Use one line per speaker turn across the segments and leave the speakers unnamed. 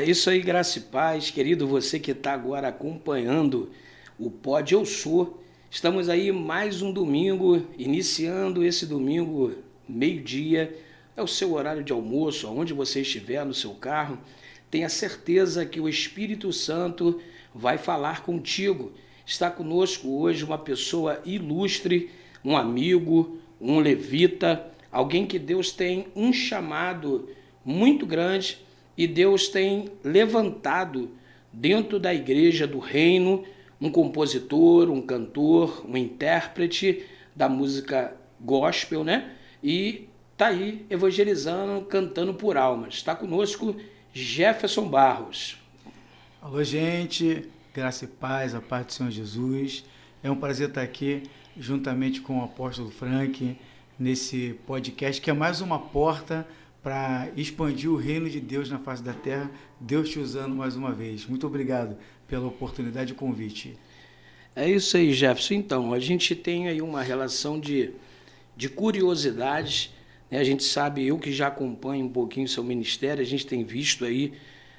É isso aí, graça e paz, querido, você que está agora acompanhando o Pod Eu Sou. Estamos aí mais um domingo, iniciando esse domingo, meio-dia, é o seu horário de almoço, aonde você estiver no seu carro. Tenha certeza que o Espírito Santo vai falar contigo. Está conosco hoje uma pessoa ilustre, um amigo, um levita, alguém que Deus tem um chamado muito grande e Deus tem levantado dentro da igreja do reino um compositor, um cantor, um intérprete da música gospel, né? E tá aí evangelizando, cantando por almas. Está conosco Jefferson Barros.
Alô, gente, graça e paz, a paz do Senhor Jesus. É um prazer estar aqui juntamente com o apóstolo Frank nesse podcast que é mais uma porta para expandir o reino de Deus na face da terra. Deus te usando mais uma vez. Muito obrigado pela oportunidade e convite.
É isso aí, Jefferson. Então, a gente tem aí uma relação de curiosidades, né? A gente sabe, eu que já acompanho um pouquinho o seu ministério, a gente tem visto aí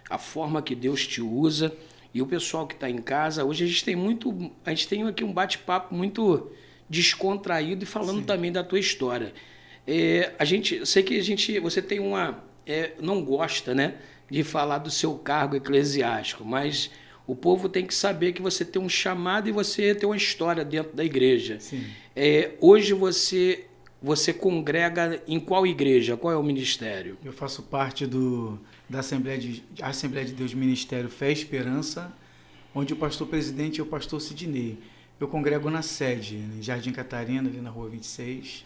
a forma que Deus te usa. E o pessoal que está em casa, hoje a gente tem aqui um bate-papo muito descontraído e falando também da tua história. Sei que você tem não gosta, né, de falar do seu cargo eclesiástico, mas o povo tem que saber que você tem um chamado e você tem uma história dentro da igreja.
Sim.
Hoje você congrega em qual igreja? Qual é o ministério?
Eu faço parte da Assembleia de Deus Ministério Fé e Esperança, onde o pastor presidente é o pastor Sidney. Eu congrego na sede, em Jardim Catarina, ali na Rua 26.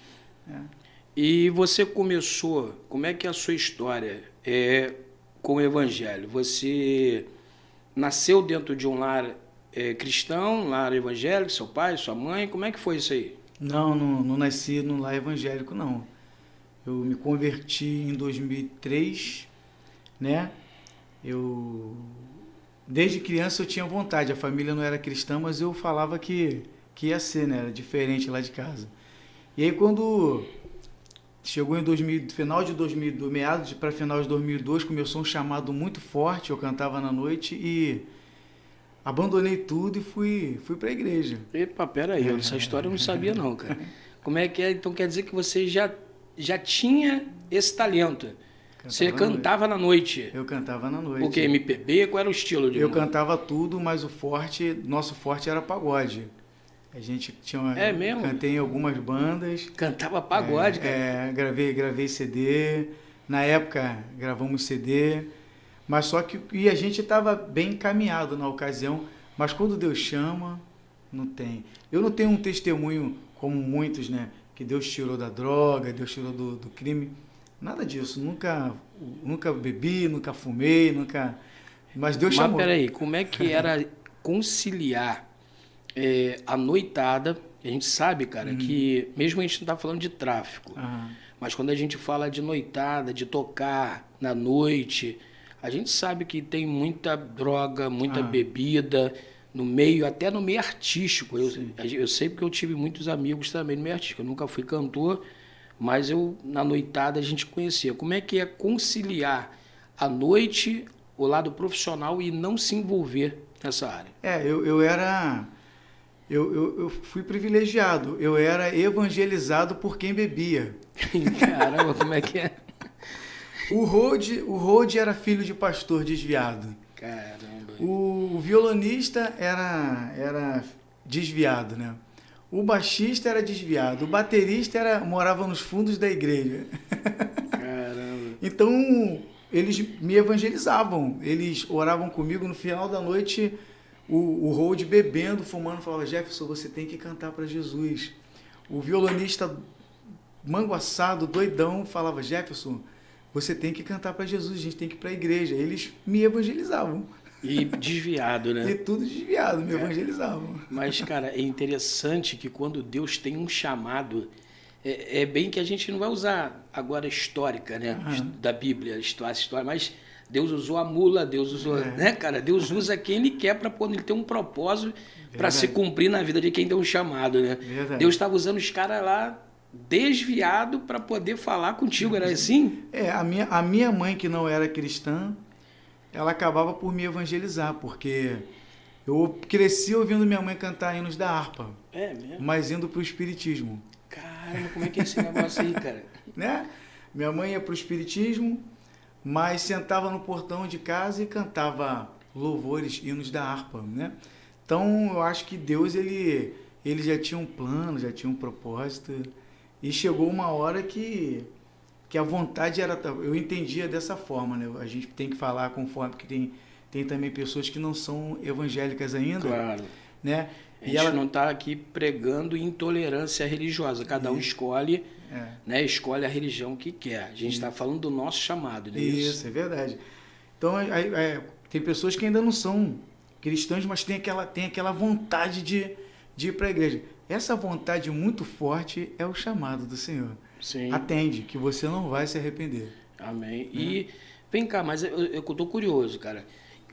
E você começou, como é que é a sua história com o Evangelho? Você nasceu dentro de um lar cristão, um lar evangélico, seu pai, sua mãe, como é que foi isso aí?
Não nasci num lar evangélico, não. Eu me converti em 2003, né? Desde criança eu tinha vontade, a família não era cristã, mas eu falava que ia ser, né? Era diferente lá de casa. E aí quando chegou em final de 2000, meados para final de 2002, começou um chamado muito forte, eu cantava na noite e abandonei tudo e fui para a igreja.
Epa, peraí, essa história eu não sabia não, cara. Como é que é? Então quer dizer que você já tinha esse talento. Você cantava na noite.
Eu cantava na noite.
O que? MPB? Qual era o estilo de
Eu cantava tudo, mas nosso forte era pagode. A gente tinha
mesmo?
Cantei em algumas bandas.
Cantava pagode, cara.
Gravei CD. Na época gravamos CD. Mas só que a gente estava bem encaminhado na ocasião. Mas quando Deus chama, não tem. Eu não tenho um testemunho como muitos, né? Que Deus tirou da droga, Deus tirou do crime. Nada disso. Nunca bebi, nunca fumei, nunca. Mas Deus chamou.
Mas peraí, como é que era conciliar a noitada? A gente sabe, cara, que mesmo a gente não está falando de tráfico, mas quando a gente fala de noitada, de tocar na noite, a gente sabe que tem muita droga, muita bebida no meio, até no meio artístico. Eu sei porque eu tive muitos amigos também no meio artístico. Eu nunca fui cantor, mas na noitada a gente conhecia. Como é que é conciliar a noite, o lado profissional e não se envolver nessa área?
Eu fui privilegiado. Eu era evangelizado por quem bebia.
Caramba, como é que é?
O Rode era filho de pastor desviado.
Caramba.
O violonista era desviado, né? O baixista era desviado. O baterista morava nos fundos da igreja.
Caramba.
Então, eles me evangelizavam. Eles oravam comigo no final da noite. O Rode bebendo, fumando, falava: Jefferson, você tem que cantar para Jesus. O violonista manguaçado, doidão, falava: Jefferson, você tem que cantar para Jesus, a gente tem que ir para a igreja. Eles me evangelizavam.
E desviado, né?
E tudo desviado, me evangelizavam.
Mas, cara, é interessante que quando Deus tem um chamado, é bem que a gente não vai usar agora histórica, né? Da Bíblia, a história, mas Deus usou a mula, Deus usou, né, cara? Deus usa quem Ele quer para poder ter um propósito para se cumprir na vida de quem tem um chamado, né?
Verdade.
Deus estava usando os caras lá desviado para poder falar contigo, era assim?
A minha mãe, que não era cristã, ela acabava por me evangelizar, porque eu cresci ouvindo minha mãe cantar hinos da harpa,
É mesmo?
mas indo para o espiritismo.
Caramba, como é que é esse negócio aí, cara?
Né? Minha mãe ia para o espiritismo, mas sentava no portão de casa e cantava louvores, hinos da harpa, né? Então, eu acho que Deus, ele já tinha um plano, já tinha um propósito, e chegou uma hora que a vontade era... Eu entendia dessa forma, né? A gente tem que falar conforme que tem também pessoas que não são evangélicas ainda,
Claro.
né?
A gente não está aqui pregando intolerância religiosa. Cada um escolhe, né, escolhe a religião que quer. A gente está falando do nosso chamado, não é isso?
Isso, é verdade. Então, tem pessoas que ainda não são cristãs, mas tem aquela vontade de ir para a igreja. Essa vontade muito forte é o chamado do Senhor.
Sim.
Atende, que você não vai se arrepender.
Amém. E vem cá, mas eu estou curioso, cara.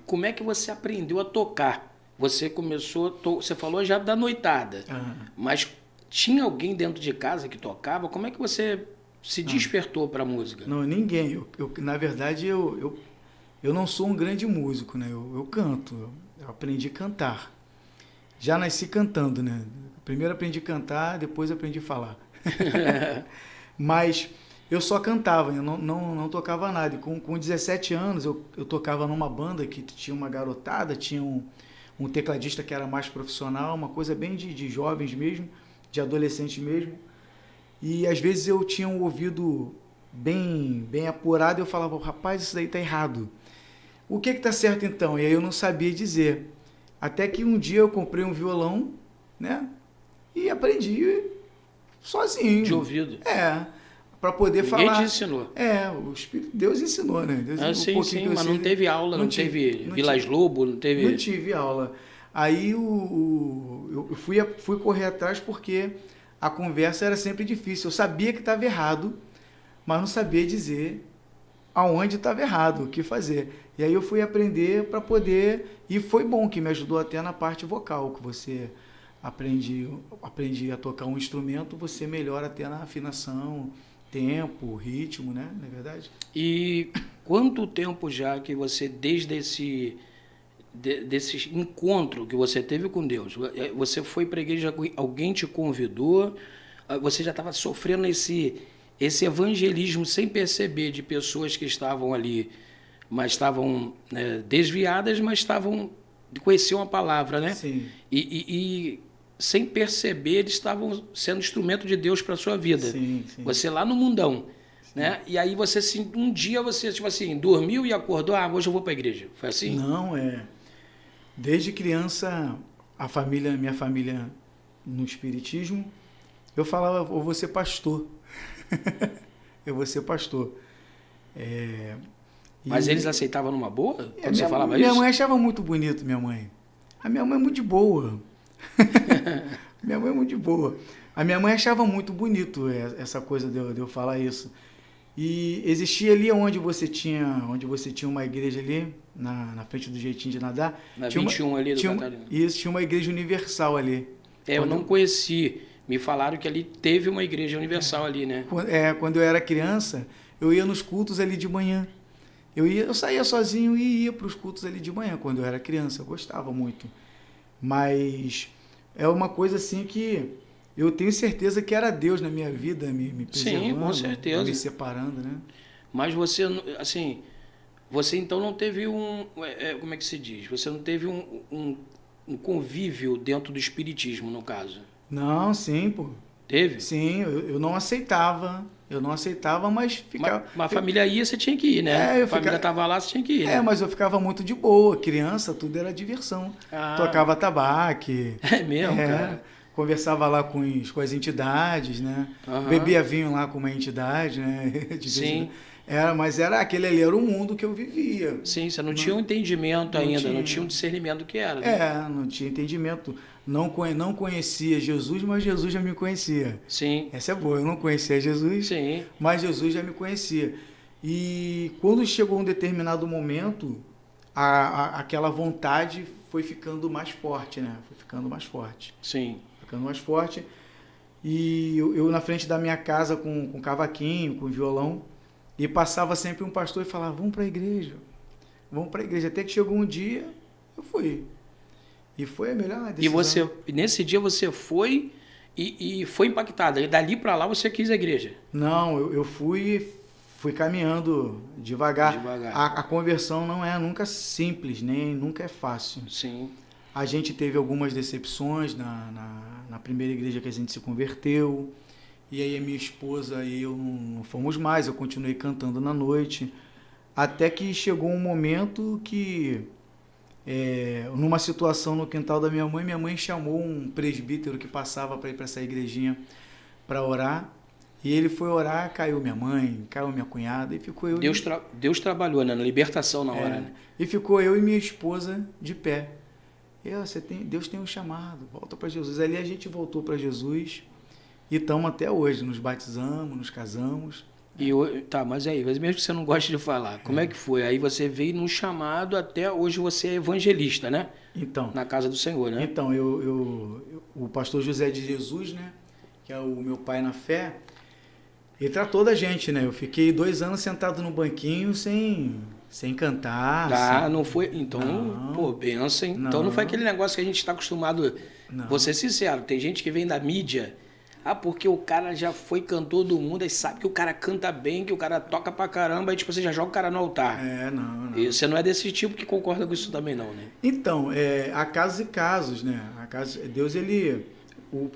Como é que você aprendeu a tocar? Você começou, você falou já da noitada, mas tinha alguém dentro de casa que tocava? Como é que você se despertou para a música?
Não, ninguém. Na verdade, eu não sou um grande músico, né? Eu canto, eu aprendi a cantar. Já nasci cantando, né? Primeiro aprendi a cantar, depois aprendi a falar. Mas eu só cantava, eu não tocava nada. E com 17 anos, eu tocava numa banda que tinha uma garotada, tinha um tecladista que era mais profissional, uma coisa bem de jovens mesmo, de adolescentes mesmo. E às vezes eu tinha um ouvido bem apurado e eu falava, rapaz, isso daí tá errado. O que tá certo então? E aí eu não sabia dizer. Até que um dia eu comprei um violão, né? E aprendi sozinho.
De ouvido.
Para poder falar.
Ninguém te ensinou.
O Espírito Deus ensinou, né? Deus
sim, mas não teve aula, não teve Vilas Lobo, não teve...
Não tive aula. Aí eu fui correr atrás porque a conversa era sempre difícil. Eu sabia que estava errado, mas não sabia dizer aonde estava errado, o que fazer. E aí eu fui aprender para poder... E foi bom, que me ajudou até na parte vocal, que você aprende a tocar um instrumento, você melhora até na afinação, tempo, ritmo, né? Não é verdade?
E quanto tempo já que você, desde desse encontro que você teve com Deus, você foi para a igreja, alguém te convidou, você já estava sofrendo esse evangelismo sem perceber, de pessoas que estavam ali, mas estavam, né, desviadas, mas conheciam a palavra, né?
Sim.
E sem perceber, eles estavam sendo instrumento de Deus para a sua vida.
Sim.
Você lá no mundão, né? E aí você, um dia você, tipo assim, dormiu e acordou, hoje eu vou para a igreja. Foi assim?
Não, desde criança, minha família no espiritismo, eu falava, eu vou ser pastor. Eu vou ser pastor.
Mas eles aceitavam numa boa? Quando você falava
minha
isso?
mãe achava muito bonito, minha mãe. A minha mãe é muito de boa. Minha mãe é muito de boa. A minha mãe achava muito bonito essa coisa de eu falar isso. E existia ali onde você tinha uma igreja ali, na frente do Jeitinho de Nadar.
Na 21 ali do Catarina.
Isso, tinha uma igreja universal ali.
Eu não conheci. Me falaram que ali teve uma igreja universal ali, né?
Quando eu era criança, eu ia nos cultos ali de manhã. Eu saía sozinho e ia para os cultos ali de manhã, quando eu era criança. Eu gostava muito. Mas é uma coisa assim que eu tenho certeza que era Deus na minha vida, me preservando.
Sim, com certeza.
Me separando, né?
Mas você, assim, você então não teve como é que se diz? Você não teve um convívio dentro do espiritismo, no caso?
Não, sim, pô.
Teve?
Sim, eu não aceitava. Eu não aceitava, mas ficava...
Mas a família ia, você tinha que ir, né? A família estava lá, você tinha que ir, né?
mas eu ficava muito de boa. Criança, tudo era diversão. Tocava tabaque.
É mesmo, cara?
Conversava lá com as entidades, né? Bebia vinho lá com uma entidade, né?
Sim.
Mas aquele ali era o mundo que eu vivia.
Sim, você não tinha um entendimento ainda, não tinha um discernimento do que era. Né?
Não tinha entendimento. Não conhecia Jesus, mas Jesus já me conhecia.
Sim.
Essa é boa, eu não conhecia Jesus,
sim,
mas Jesus já me conhecia. E quando chegou um determinado momento, aquela vontade foi ficando mais forte, né? Foi ficando mais forte.
Sim.
Ficando mais forte. E eu na frente da minha casa com cavaquinho, com violão, e passava sempre um pastor e falava, vamos para a igreja. vamos para a igreja. Até que chegou um dia, eu fui. E foi a melhor decisão.
E você, nesse dia você foi e foi impactado. E dali para lá você quis a igreja?
Não, eu fui caminhando devagar. A conversão não é nunca simples, nem nunca é fácil.
Sim.
A gente teve algumas decepções na primeira igreja que a gente se converteu. E aí a minha esposa e eu não fomos mais, eu continuei cantando na noite. Até que chegou um momento que, numa situação no quintal da minha mãe chamou um presbítero que passava para ir para essa igrejinha para orar. E ele foi orar, caiu minha mãe, caiu minha cunhada e ficou eu...
Deus trabalhou, né? Na libertação na hora, né?
E ficou eu e minha esposa de pé. Deus tem um chamado, volta para Jesus. Ali a gente voltou para Jesus e estamos até hoje, nos batizamos, nos casamos.
Tá, mas aí, mesmo que você não goste de falar, como é que foi? Aí você veio num chamado, até hoje você é evangelista, né?
Então,
na casa do Senhor, né?
Então, o pastor José de Jesus, né, que é o meu pai na fé, ele tratou da gente, né? Eu fiquei 2 anos sentado no banquinho sem cantar.
Ah, não foi? Então, não. Pô, benção, hein? Então não foi aquele negócio que a gente está acostumado. Não. Vou ser sincero, tem gente que vem da mídia, porque o cara já foi cantor do mundo, aí sabe que o cara canta bem, que o cara toca pra caramba, aí tipo, você já joga o cara no altar.
Não.
E você não é desse tipo que concorda com isso também não, né?
Então, há casos e casos, né? Deus, ele...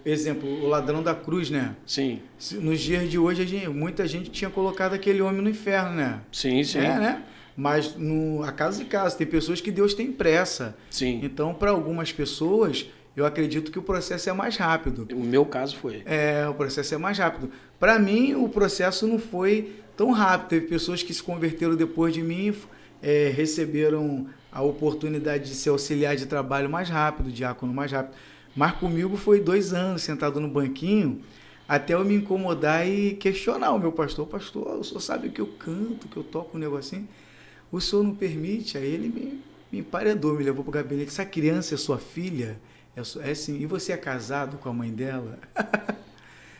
exemplo, o ladrão da cruz, né?
Sim.
Nos dias de hoje, muita gente tinha colocado aquele homem no inferno, né?
Sim.
Né? Mas há casos e casos, tem pessoas que Deus tem pressa.
Sim.
Então, para algumas pessoas, eu acredito que o processo é mais rápido.
O meu caso foi.
O processo é mais rápido. Para mim, o processo não foi tão rápido. Teve pessoas que se converteram depois de mim, receberam a oportunidade de ser auxiliar de trabalho mais rápido, diácono mais rápido. Mas comigo foi 2 anos sentado no banquinho, até eu me incomodar e questionar o meu pastor. Pastor, o senhor sabe que eu canto, que eu toco um negocinho? O senhor não permite? Aí ele me emparedou, me levou para o gabinete. Essa criança é sua filha? É sim. E você é casado com a mãe dela?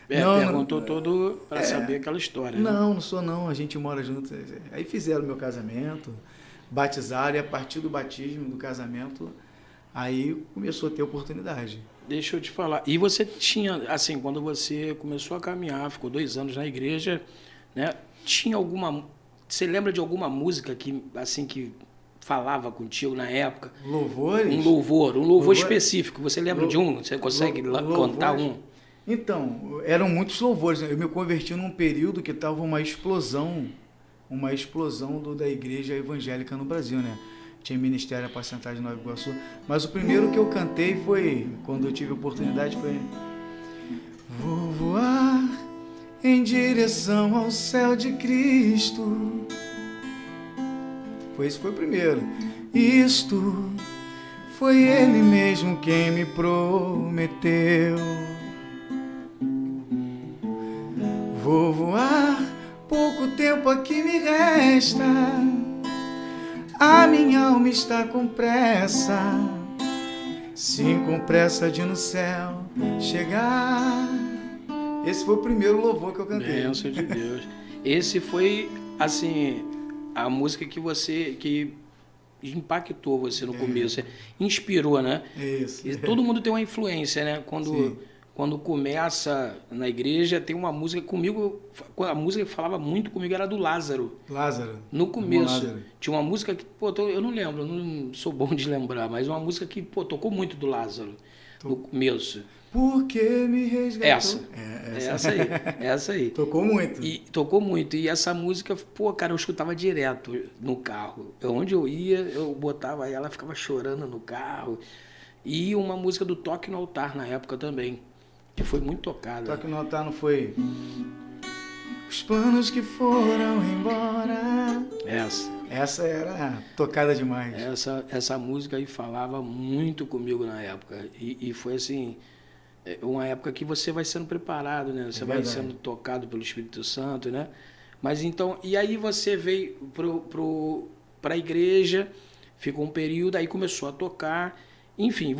Perguntou todo para saber aquela história.
Não sou não, a gente mora junto. Aí fizeram meu casamento, batizaram, e a partir do batismo, do casamento, aí começou a ter oportunidade.
Deixa eu te falar. E você tinha, assim, quando você começou a caminhar, ficou 2 anos na igreja, né? Tinha alguma... Você lembra de alguma música que, assim, que falava contigo na época?
Louvores?
Um louvor específico. Você lembra de um? Você consegue contar um?
Então, eram muitos louvores. Eu me converti num período que estava uma explosão da igreja evangélica no Brasil, né? Tinha Ministério Apacentar de Nova Iguaçu. Mas o primeiro que eu cantei foi, quando eu tive a oportunidade, foi... Vou voar em direção ao céu de Cristo. Esse foi o primeiro. Isto foi Ele mesmo quem me prometeu. Vou voar, pouco tempo aqui me resta. A minha alma está com pressa, sim, com pressa de no céu chegar. Esse foi o primeiro louvor que eu cantei.
Bênção de Deus. Esse foi, assim, a música que impactou você no começo, inspirou, né?
Isso.
E todo mundo tem uma influência, né? Quando começa na igreja, tem uma música comigo, a música que falava muito comigo era do Lázaro. No começo.
Lázaro.
Tinha uma música que, eu não lembro, não sou bom de lembrar, mas uma música que, tocou muito do Lázaro no começo.
Porque me resgatou.
Essa aí.
Tocou muito.
Tocou muito. E essa música, cara, eu escutava direto no carro. Onde eu ia, eu botava ela, ficava chorando no carro. E uma música do Toque no Altar na época também, que foi muito tocada.
Toque no Altar não foi... Os planos que foram embora. Essa era tocada demais.
Essa música aí falava muito comigo na época. E foi assim... uma época que você vai sendo preparado, né? Você vai sendo tocado pelo Espírito Santo, né? Mas então, e aí você veio para a igreja, ficou um período, aí começou a tocar. Enfim,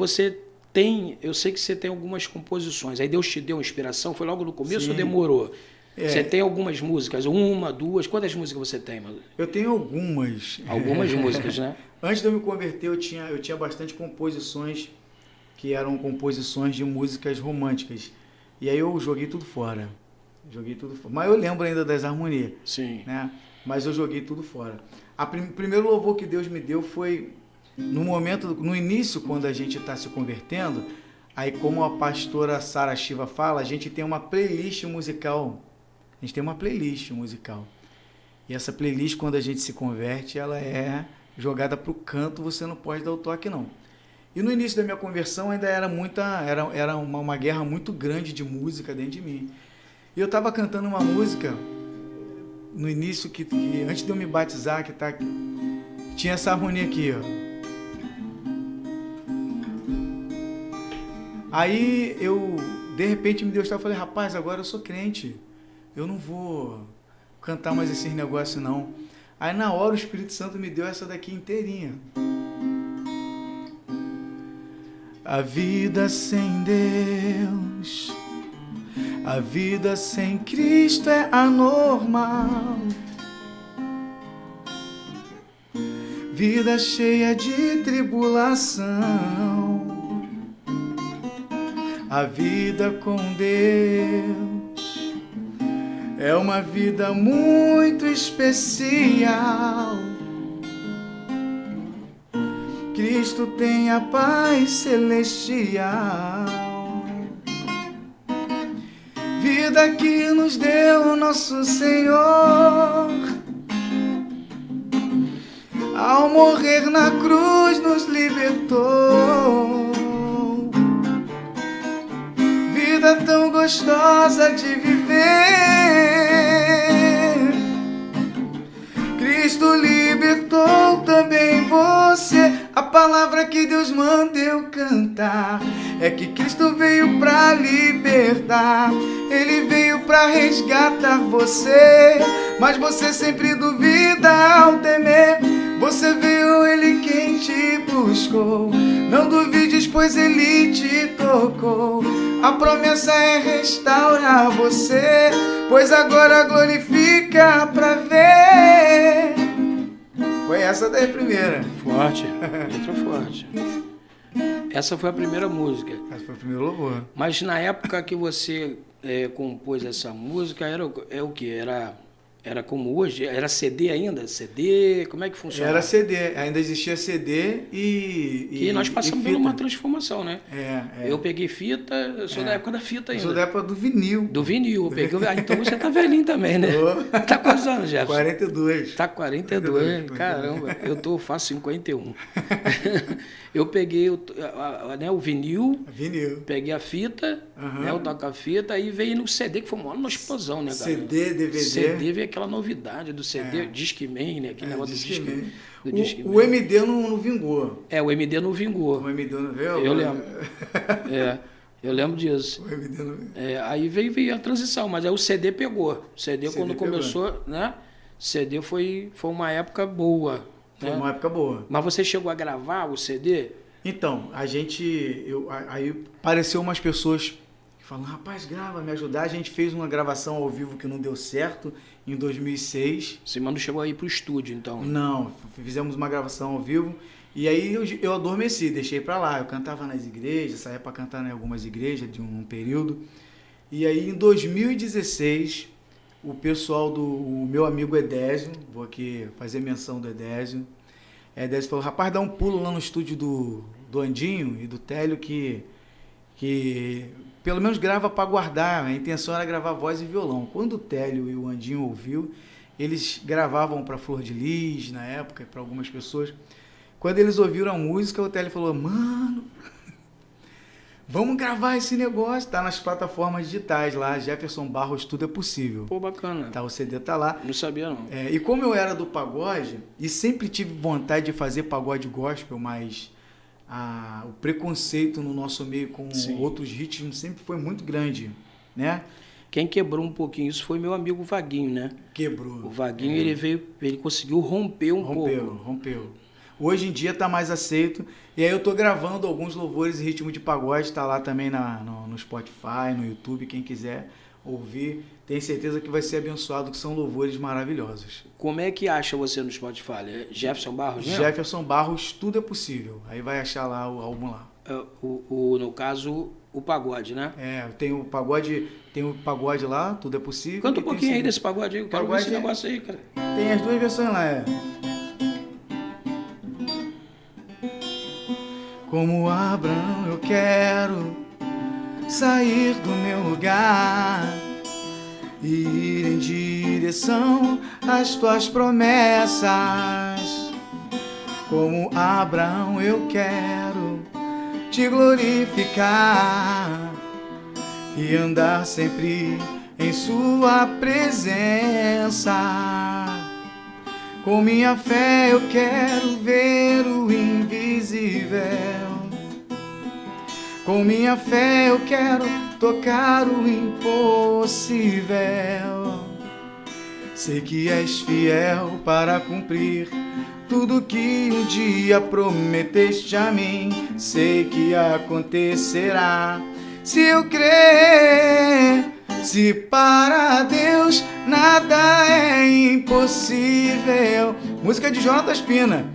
eu sei que você tem algumas composições. Aí Deus te deu inspiração? Foi logo no começo ou demorou? Você tem algumas músicas, uma, duas, quantas músicas você tem, mano?
Eu tenho algumas.
Algumas músicas, né?
Antes de eu me converter, eu tinha bastante composições que eram composições de músicas românticas. E aí eu joguei tudo fora. Mas eu lembro ainda das harmonias.
Sim.
Né? Mas eu joguei tudo fora. O primeiro louvor que Deus me deu foi no início, quando a gente está se convertendo. Aí, como a pastora Sara Shiva fala, a gente tem uma playlist musical. E essa playlist, quando a gente se converte, ela é jogada para o canto, você não pode dar o toque, não. E no início da minha conversão ainda era uma guerra muito grande de música dentro de mim. E eu estava cantando uma música no início, que antes de eu me batizar, tinha essa harmonia aqui, ó. Aí de repente, Deus estava falando, rapaz, agora eu sou crente, eu não vou cantar mais esses negócios, não. Aí na hora o Espírito Santo me deu essa daqui inteirinha. A vida sem Deus, a vida sem Cristo é anormal. Vida cheia de tribulação. A vida com Deus é uma vida muito especial. Cristo tem a paz celestial. Vida que nos deu nosso Senhor. Ao morrer na cruz nos libertou. Vida tão gostosa de viver. Cristo libertou também você. A palavra que Deus manda eu cantar é que Cristo veio pra libertar. Ele veio pra resgatar você, mas você sempre duvida ao temer. Você veio, Ele quem te buscou. Não duvides, pois Ele te tocou. A promessa é restaurar você, pois agora glorifica pra ver. Foi essa daí a primeira.
Forte, letra forte. Essa foi a primeira música.
Essa foi o primeiro louvor.
Mas na época que você compôs essa música, era o que? Era como hoje? Era CD ainda? CD? Como é que funcionava?
Era CD, ainda existia CD
e nós passamos por uma transformação, né?
Eu
peguei fita, eu sou da época da fita ainda.
Eu sou da época do vinil.
Do vinil, eu peguei. Então você tá velhinho também, né? Tá quantos anos, Jefferson?
42.
Tá 42, caramba, faço 51. Eu peguei o vinil, peguei a fita, o toca-fita, aí veio no CD, que foi uma explosão, né, cara?
CD, DVD.
CD veio aquela novidade do CD, Discman, né? Aquele negócio do Discman.
O MD não vingou.
O MD não vingou.
O MD não veio?
Eu lembro. Eu lembro disso.
O MD não veio.
Aí veio a transição, mas aí o CD pegou. O CD quando começou, né? CD foi uma época boa.
Foi uma época boa.
Mas você chegou a gravar o CD?
Então, aí apareceu umas pessoas que falam, rapaz, grava, me ajudar. A gente fez uma gravação ao vivo que não deu certo em 2006.
Você não chegou a ir pro estúdio, então?
Não, fizemos uma gravação ao vivo. E aí eu adormeci, deixei pra lá. Eu cantava nas igrejas, saía pra cantar em algumas igrejas de um período. E aí em 2016... o pessoal o meu amigo Edésio, vou aqui fazer menção do Edésio. Edésio falou, rapaz, dá um pulo lá no estúdio do Andinho e do Télio que pelo menos grava para guardar. A intenção era gravar voz e violão. Quando o Télio e o Andinho ouviu, eles gravavam para Flor de Lis na época, para algumas pessoas. Quando eles ouviram a música, o Télio falou, mano, vamos gravar esse negócio, tá nas plataformas digitais lá, Jefferson Barros, tudo é possível.
Pô, bacana.
Tá, o CD tá lá.
Não sabia, não.
E como eu era do pagode, e sempre tive vontade de fazer pagode gospel, mas o preconceito no nosso meio com outros ritmos sempre foi muito grande, né?
Quem quebrou um pouquinho isso foi meu amigo Vaguinho, né?
Quebrou.
O Vaguinho, ele conseguiu romper um pouco.
Rompeu. Hoje em dia tá mais aceito. E aí eu tô gravando alguns louvores em ritmo de pagode, tá lá também no Spotify, no YouTube, quem quiser ouvir. Tenho certeza que vai ser abençoado, que são louvores maravilhosos.
Como é que acha você no Spotify? É Jefferson Barros, né?
Jefferson Barros, Tudo é Possível. Aí vai achar lá o álbum lá.
No caso, o pagode, né?
Tem o pagode lá, Tudo é Possível.
Canta um pouquinho aí desse pagode aí, eu quero ver esse negócio aí, cara.
Tem as duas versões lá, Como Abraão eu quero sair do meu lugar e ir em direção às tuas promessas. Como Abraão eu quero te glorificar e andar sempre em sua presença. Com minha fé eu quero ver o invisível. Com minha fé eu quero tocar o impossível. Sei que és fiel para cumprir tudo que um dia prometeste a mim. Sei que acontecerá se eu crer. Se para Deus nada é impossível. Música de Jonatas Pina.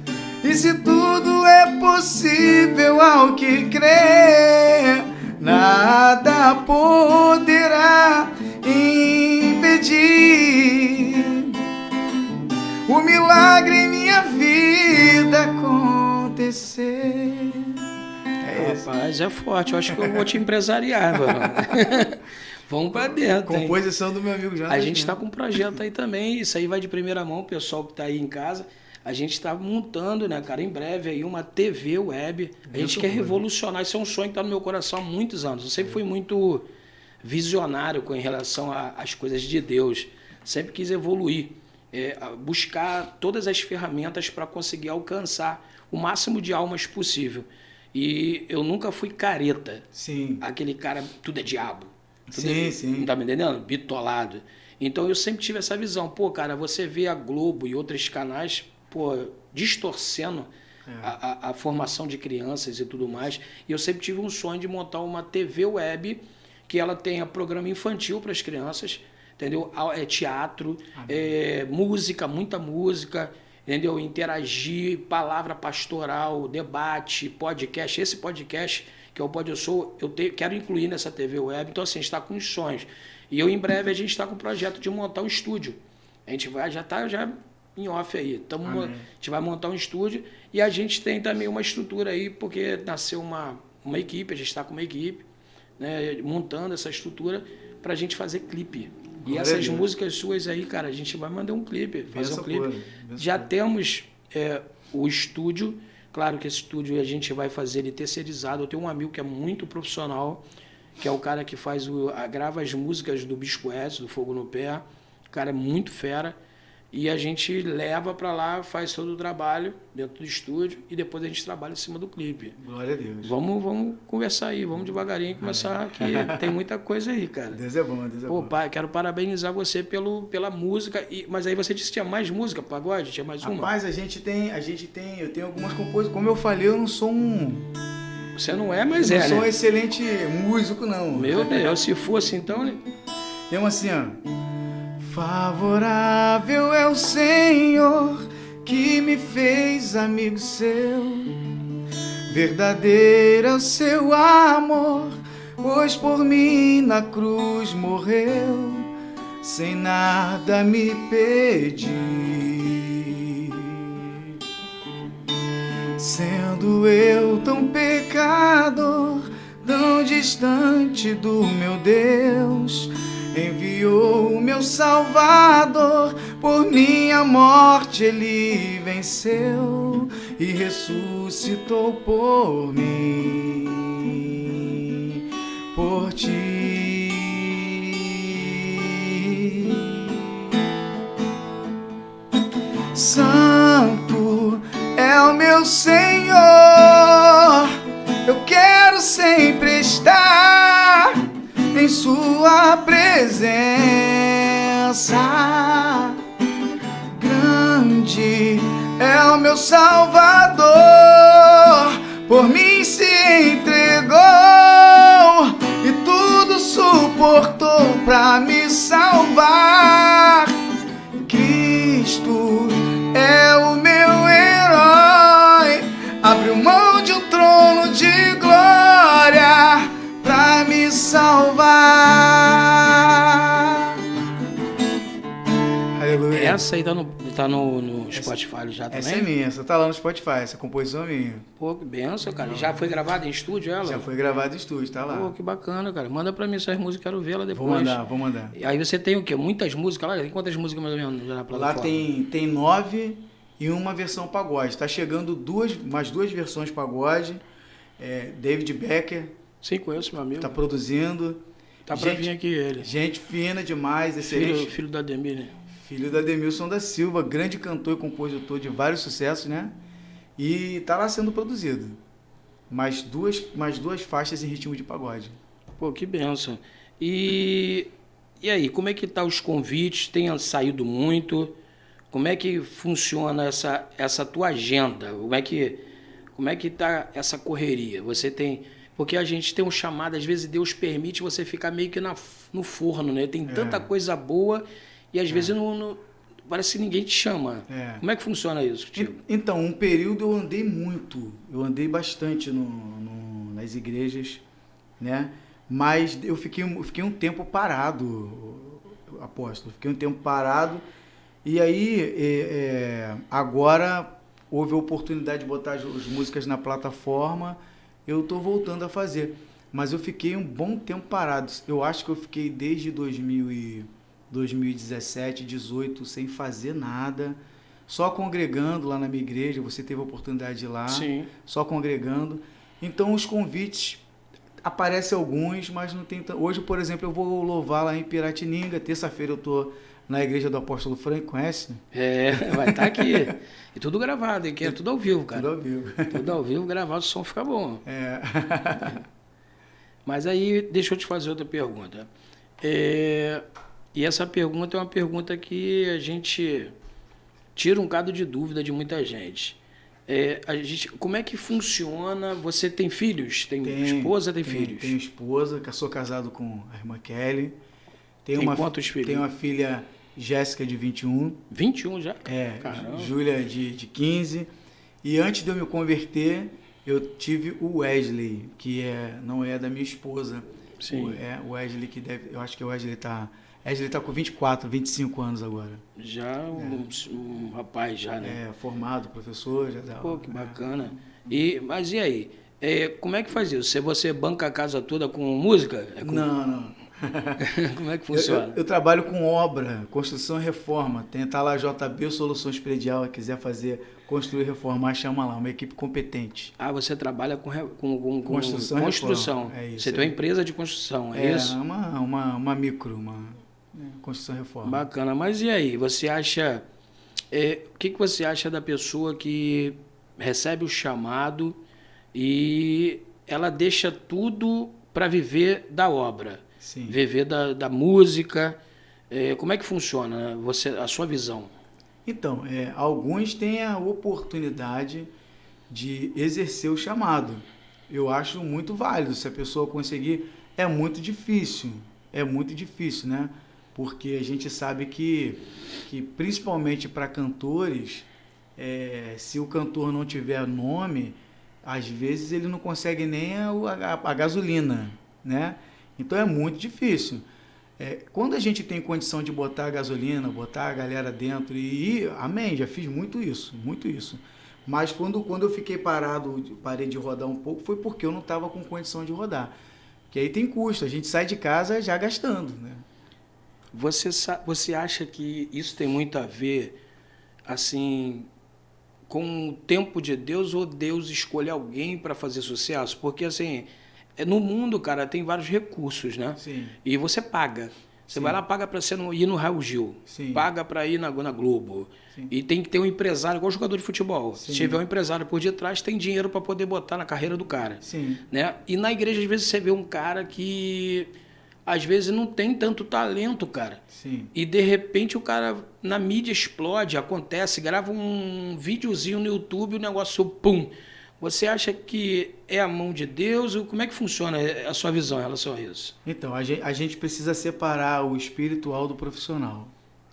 E se tudo é possível ao que crê, nada poderá impedir o milagre em minha vida acontecer.
Rapaz, é forte. Eu acho que eu vou te empresariar, mano. Vamos pra dentro.
Composição do meu amigo Jonatas.
A gente tá com um projeto aí também. Isso aí vai de primeira mão, o pessoal que tá aí em casa. A gente está montando, né, cara, em breve aí uma TV web. A gente quer revolucionar. Isso é um sonho que está no meu coração há muitos anos. Eu sempre fui muito visionário em relação às coisas de Deus. Sempre quis evoluir, buscar todas as ferramentas para conseguir alcançar o máximo de almas possível. E eu nunca fui careta.
Sim.
Aquele cara, tudo é diabo.
Sim.
Não tá me entendendo? Bitolado. Então eu sempre tive essa visão. Pô, cara, você vê a Globo e outros canais, distorcendo a formação de crianças e tudo mais. E eu sempre tive um sonho de montar uma TV web que ela tenha programa infantil para as crianças, entendeu? Teatro, música, muita música, entendeu? Interagir, palavra pastoral, debate, podcast. Esse podcast, que é o Pode Eu Sou, quero incluir nessa TV web. Então, assim, a gente está com os sonhos. E em breve a gente está com o projeto de montar um estúdio. A gente vai, já em off aí. A gente vai montar um estúdio e a gente tem também uma estrutura aí, porque nasceu uma equipe, a gente está com uma equipe, né, montando essa estrutura para a gente fazer clipe. E essas músicas suas aí, cara, a gente vai mandar um clipe, fazer um clipe. Já temos o estúdio, claro que esse estúdio a gente vai fazer ele terceirizado. Eu tenho um amigo que é muito profissional, que é o cara que grava as músicas do Bispo Edson, do Fogo no Pé. O cara é muito fera. E a gente leva para lá, faz todo o trabalho dentro do estúdio e depois a gente trabalha em cima do clipe.
Glória a Deus.
Vamos conversar aí, vamos devagarinho começar, que tem muita coisa aí, cara.
Deus é bom, Deus é bom.
Pai, quero parabenizar você pela música. Mas aí você disse que tinha mais música, pagode? Tinha mais uma?
Rapaz, eu tenho algumas composições. Como eu falei, eu não sou
Você não é, mas
eu não sou um excelente músico, não.
Meu Deus, se fosse então, né?
Tem uma assim, Favorável é o Senhor que me fez amigo seu. Verdadeiro é o seu amor, pois por mim na cruz morreu, sem nada me pedir. Sendo eu tão pecador, tão distante do meu Deus, enviou o meu Salvador, por minha morte ele venceu e ressuscitou por mim, por ti. Santo é o meu Senhor, eu quero sempre estar em sua presença. Grande é o meu Salvador, por mim se entregou e tudo suportou pra mim.
essa aí tá no Spotify já também?
Essa é minha, essa tá lá no Spotify, essa composição é minha.
Pô, que benção, cara. Já foi gravada em estúdio ela?
Já foi gravada em estúdio, tá lá.
Pô, que bacana, cara. Manda pra mim essas músicas, quero vê-la depois.
Vou mandar.
Aí você tem o quê? Muitas músicas lá? Tem quantas músicas mais ou menos já na plataforma?
Lá tem 9 e uma versão pagode. Tá chegando mais duas versões pagode. David Becker.
Sim, conheço, meu amigo.
Tá produzindo.
Tá pra vir aqui ele.
Gente fina demais, excelente.
Filho da Ademir, né?
Filho da Ademilson da Silva, grande cantor e compositor de vários sucessos, né? E tá lá sendo produzido. Mais duas faixas em ritmo de pagode.
Pô, que benção. E aí, como é que tá os convites? Tem saído muito? Como é que funciona essa tua agenda? Como é que tá essa correria? Você tem... Porque a gente tem um chamado, às vezes Deus permite você ficar meio que no forno, né? Tem tanta coisa boa e às vezes não, parece que ninguém te chama. Como é que funciona isso, Tio?
Então, um período eu andei muito. Eu andei bastante nas igrejas, né? Mas eu fiquei um tempo parado, apóstolo. Fiquei um tempo parado. E aí, agora houve a oportunidade de botar as músicas na plataforma. Eu estou voltando a fazer. Mas eu fiquei um bom tempo parado. Eu acho que eu fiquei desde 2017, 2018, sem fazer nada. Só congregando lá na minha igreja. Você teve a oportunidade de ir lá.
Sim.
Só congregando. Então, os convites... Aparecem alguns, mas não tem... Hoje, por exemplo, eu vou louvar lá em Piratininga. Terça-feira eu estou na igreja do Apóstolo Frank, conhece?
Vai estar aqui. E tudo gravado, hein? Que é tudo ao vivo, cara.
Tudo ao vivo.
Tudo ao vivo, gravado, o som fica bom. Mas aí, deixa eu te fazer outra pergunta. E essa pergunta é uma pergunta que a gente tira um bocado de dúvida de muita gente. Como é que funciona? Você tem filhos? Tem esposa, tem filhos?
Tenho esposa, que eu sou casado com a irmã Kelly.
Tem quantos filhos?
Tenho uma filha Jéssica de 21.
21 já?
Júlia de 15. E antes de eu me converter, eu tive o Wesley, que não é da minha esposa.
Sim.
O Wesley que eu acho que o Wesley tá com 24, 25 anos agora.
Já um rapaz já, né?
Formado, professor, já dá.
Pô, que bacana. Mas e aí? Como é que faz isso? Você banca a casa toda com música?
Não.
Como é que funciona?
Eu trabalho com obra, construção e reforma. Tá lá JB Soluções Predial, se quiser construir e reformar, chama lá, uma equipe competente.
Você trabalha com
construção.
É isso. Você tem uma empresa de construção, é isso?
Uma micro, construção e reforma.
Bacana. Mas e aí? Você acha... o que você acha da pessoa que recebe o chamado e ela deixa tudo para viver da obra?
Sim.
Viver da música. Como é que funciona a sua visão?
Então, alguns têm a oportunidade de exercer o chamado. Eu acho muito válido. Se a pessoa conseguir, é muito difícil, né? Porque a gente sabe que principalmente para cantores, se o cantor não tiver nome, às vezes ele não consegue nem a gasolina, né? Então é muito difícil. Quando a gente tem condição de botar a gasolina, botar a galera dentro e ir, amém, já fiz muito isso. Mas quando eu parei de rodar um pouco, foi porque eu não estava com condição de rodar. Que aí tem custo, a gente sai de casa já gastando, né?
Você acha que isso tem muito a ver, assim, com o tempo de Deus ou Deus escolhe alguém para fazer sucesso? Porque, assim... No mundo, cara, tem vários recursos, né?
Sim.
E você paga. Você vai lá, paga para você ir no Raul Gil.
Sim.
Paga para ir na Globo. Sim. E tem que ter um empresário, igual jogador de futebol.
Sim.
Se tiver um empresário por detrás, tem dinheiro para poder botar na carreira do cara.
Sim.
Né? E na igreja, às vezes, você vê um cara que, às vezes, não tem tanto talento, cara.
Sim.
E, de repente, o cara, na mídia, explode, acontece, grava um videozinho no YouTube, o negócio, pum... Você acha que é a mão de Deus? Ou como é que funciona a sua visão em relação a isso?
Então, a gente precisa separar o espiritual do profissional.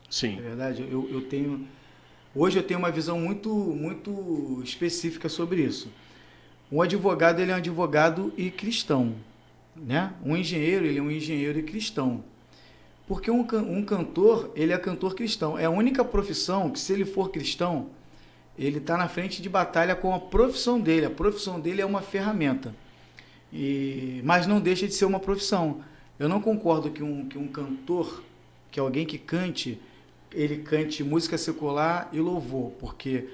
Sim.
É verdade? Hoje eu tenho uma visão muito específica sobre isso. Um advogado, ele é um advogado e cristão, né? Um engenheiro, ele é um engenheiro e cristão. Porque um cantor, ele é cantor cristão. É a única profissão que, se ele for cristão, ele está na frente de batalha com a profissão dele. A profissão dele é uma ferramenta. Mas não deixa de ser uma profissão. Eu não concordo que um cantor, que alguém que cante, ele cante música secular e louvor, porque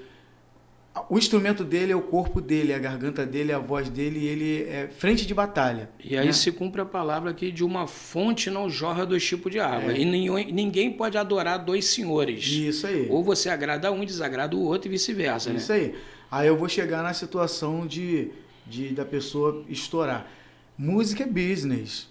o instrumento dele é o corpo dele, a garganta dele, a voz dele, e ele é frente de batalha.
E aí se cumpre a palavra aqui, de uma fonte não jorra dois tipos de água. E ninguém pode adorar dois senhores.
Isso aí.
Ou você agrada um e desagrada o outro e vice-versa, né?
Isso aí. Aí eu vou chegar na situação da pessoa estourar. Música é business.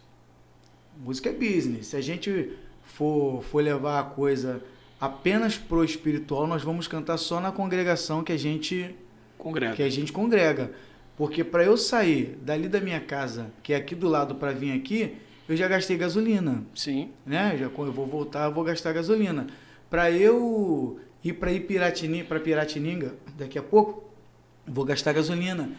Música é business. Se a gente for levar a coisa apenas pro espiritual, nós vamos cantar só na congregação que a gente congrega. Porque para eu sair dali da minha casa, que é aqui do lado, para vir aqui, eu já gastei gasolina.
Sim.
Né? Quando eu vou voltar, eu vou gastar gasolina. Para eu ir para Piratininga, daqui a pouco, vou gastar gasolina.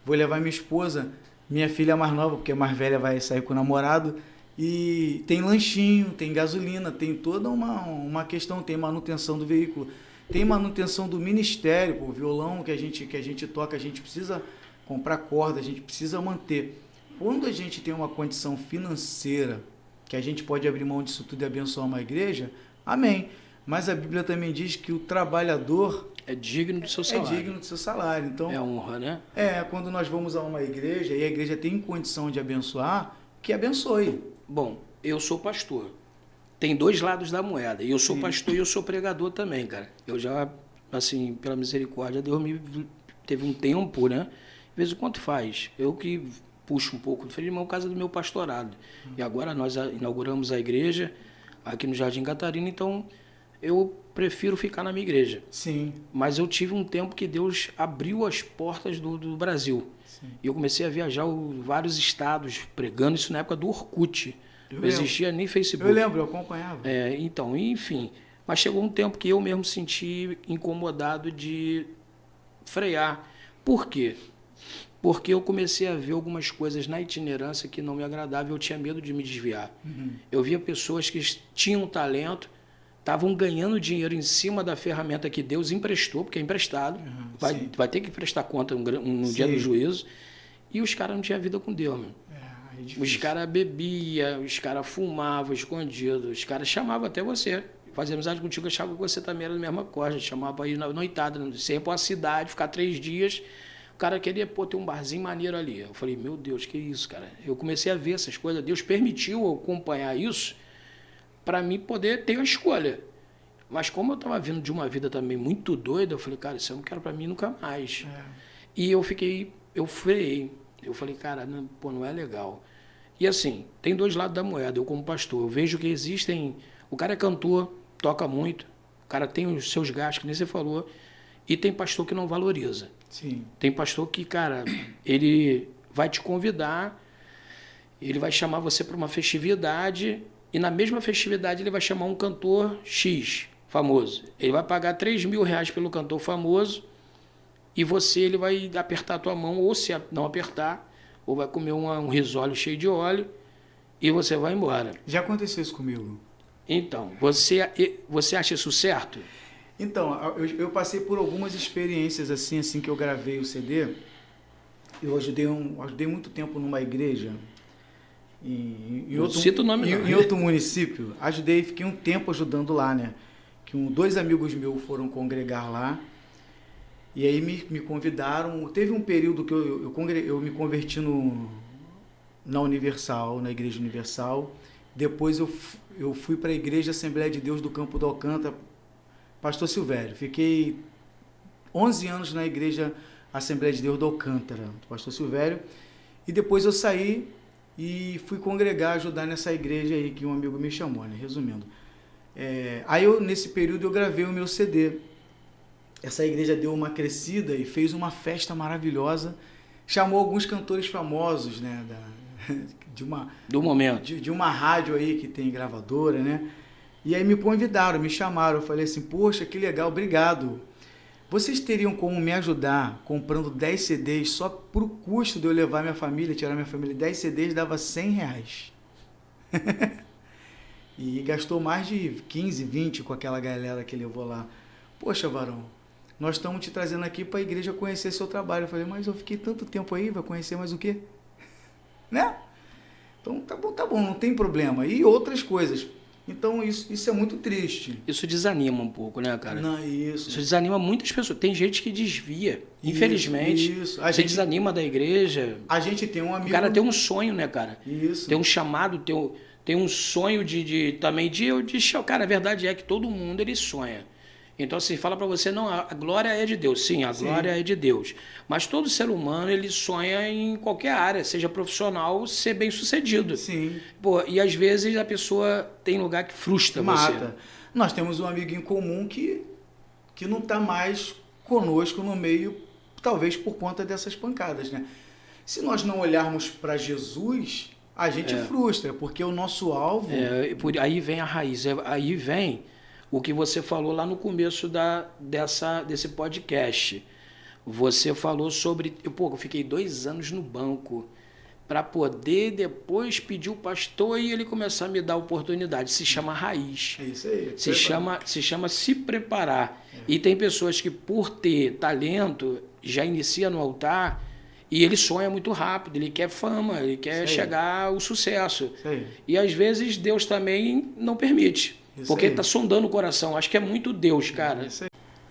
Vou levar minha esposa, minha filha mais nova, porque a mais velha vai sair com o namorado. E tem lanchinho, tem gasolina, tem toda uma questão, tem manutenção do veículo, tem manutenção do ministério, o violão que a gente toca, a gente precisa comprar corda, a gente precisa manter. Quando a gente tem uma condição financeira, que a gente pode abrir mão disso tudo e abençoar uma igreja, amém. Mas a Bíblia também diz que o trabalhador
é digno do seu salário.
É digno do seu salário. Então,
é honra, né?
Quando nós vamos a uma igreja e a igreja tem condição de abençoar, que abençoe.
Bom, eu sou pastor. Tem dois lados da moeda. E eu sou pastor e eu sou pregador também, cara. Eu já, assim, pela misericórdia, Deus teve um tempo, né? De vez em quando faz. Eu que puxo um pouco do freio de mão por causa do meu pastorado. E agora nós inauguramos a igreja aqui no Jardim Catarina, então eu prefiro ficar na minha igreja.
Sim.
Mas eu tive um tempo que Deus abriu as portas do Brasil. Sim. E eu comecei a viajar vários estados, pregando isso na época do Orkut. Não existia nem Facebook.
Eu lembro, eu acompanhava.
Então, enfim. Mas chegou um tempo que eu mesmo senti incomodado de frear. Por quê? Porque eu comecei a ver algumas coisas na itinerância que não me agradavam e eu tinha medo de me desviar. Uhum. Eu via pessoas que tinham talento, estavam ganhando dinheiro em cima da ferramenta que Deus emprestou, porque é emprestado, vai ter que prestar conta no dia do juízo, e os caras não tinham vida com Deus, meu. Os caras bebiam, os caras fumavam escondido, os caras chamavam até você, fazia amizade contigo, achavam que você também era da mesma coisa, chamava para ir na noitada, você ia para uma cidade, ficar 3 dias, o cara queria ter um barzinho maneiro ali. Eu falei, meu Deus, que isso, cara? Eu comecei a ver essas coisas, Deus permitiu eu acompanhar isso, para mim poder ter uma escolha. Mas como eu estava vindo de uma vida também muito doida, eu falei, cara, isso eu não quero para mim nunca mais. E eu freiei. Eu falei, cara, não é legal. E assim, tem dois lados da moeda. Eu como pastor, eu vejo que existem... O cara é cantor, toca muito, o cara tem os seus gastos, que nem você falou, e tem pastor que não valoriza.
Sim.
Tem pastor que, cara, ele vai te convidar, ele vai chamar você para uma festividade... E na mesma festividade ele vai chamar um cantor X, famoso. Ele vai pagar R$3.000 pelo cantor famoso e ele vai apertar a tua mão, ou se não apertar, ou vai comer um risole cheio de óleo e você vai embora.
Já aconteceu isso comigo.
Então, você acha isso certo?
Então, eu passei por algumas experiências assim que eu gravei o CD. Eu ajudei muito tempo numa igreja... Em outro município, fiquei um tempo ajudando lá, né? Que 2 amigos meus foram congregar lá e aí me convidaram. Teve um período que eu me converti na Universal, na Igreja Universal. Depois eu fui para a Igreja Assembleia de Deus do Campo do Alcântara, Pastor Silvério. Fiquei 11 anos na Igreja Assembleia de Deus do Alcântara, Pastor Silvério, e depois eu saí e fui congregar, ajudar nessa igreja aí que um amigo me chamou, né? Resumindo. Aí nesse período eu gravei o meu CD. Essa igreja deu uma crescida e fez uma festa maravilhosa. Chamou alguns cantores famosos, né?
Do momento.
De uma rádio aí que tem gravadora, né? E aí me convidaram, me chamaram. Eu falei assim, poxa, que legal, obrigado. Vocês teriam como me ajudar comprando 10 CDs só pro custo de eu levar minha família, tirar minha família? 10 CDs dava R$100. E gastou mais de 15, 20 com aquela galera que levou lá. Poxa, varão, nós estamos te trazendo aqui para a igreja conhecer seu trabalho. Eu falei, mas eu fiquei tanto tempo aí, vai conhecer mais o quê? Né? Então, tá bom, não tem problema. E outras coisas. Então, isso é muito triste.
Isso desanima um pouco, né, cara?
Não, isso.
Isso desanima muitas pessoas. Tem gente que desvia, infelizmente.
Isso.
Você desanima da igreja.
A gente tem um amigo...
O cara tem um sonho, né, cara?
Isso.
Tem um chamado, tem um sonho também de... Cara, a verdade é que todo mundo, ele sonha. Então, assim, fala para você, não, a glória é de Deus. Sim, a glória é de Deus. Mas todo ser humano, ele sonha em qualquer área, seja profissional, ser bem-sucedido.
Sim.
Pô, e às vezes a pessoa tem lugar que frustra você.
Nós temos um amigo em comum que não está mais conosco no meio, talvez por conta dessas pancadas, né? Se nós não olharmos para Jesus, a gente frustra, porque o nosso alvo...
Aí vem a raiz, aí vem... O que você falou lá no começo desse podcast. Você falou sobre... eu fiquei 2 anos no banco para poder depois pedir o pastor e ele começar a me dar oportunidade. Se chama raiz.
É isso aí.
Se chama se preparar. E tem pessoas que, por ter talento, já inicia no altar e ele sonha muito rápido, ele quer fama, ele quer chegar ao sucesso. E às vezes Deus também não permite. Porque está sondando o coração. Acho que é muito Deus, cara.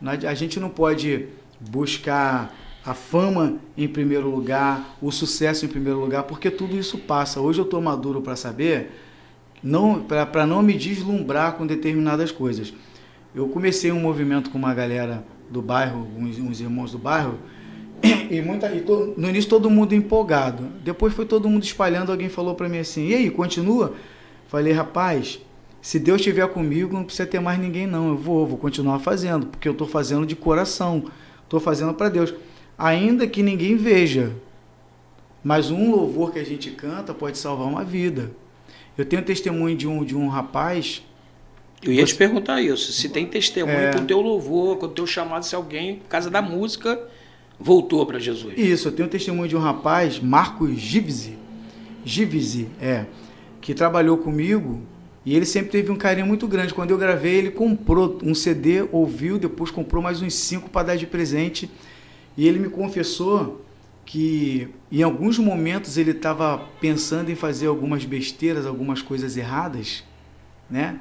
A gente não pode buscar a fama em primeiro lugar, o sucesso em primeiro lugar, porque tudo isso passa. Hoje eu estou maduro para saber, para não me deslumbrar com determinadas coisas. Eu comecei um movimento com uma galera do bairro, uns irmãos do bairro, e no início todo mundo empolgado. Depois foi todo mundo espalhando, alguém falou para mim assim, e aí, continua? Falei, rapaz... Se Deus estiver comigo, não precisa ter mais ninguém não. Eu vou continuar fazendo, porque eu estou fazendo de coração. Estou fazendo para Deus. Ainda que ninguém veja. Mas um louvor que a gente canta pode salvar uma vida. Eu tenho testemunho de um rapaz...
Eu ia te perguntar isso. Se tem testemunho com o teu louvor, com o teu chamado, se alguém, por causa da música, voltou para Jesus.
Isso, eu tenho testemunho de um rapaz, Marcos Givesi, que trabalhou comigo... E ele sempre teve um carinho muito grande. Quando eu gravei, ele comprou um CD, ouviu, depois comprou mais uns 5 para dar de presente. E ele me confessou que em alguns momentos ele estava pensando em fazer algumas besteiras, algumas coisas erradas, né?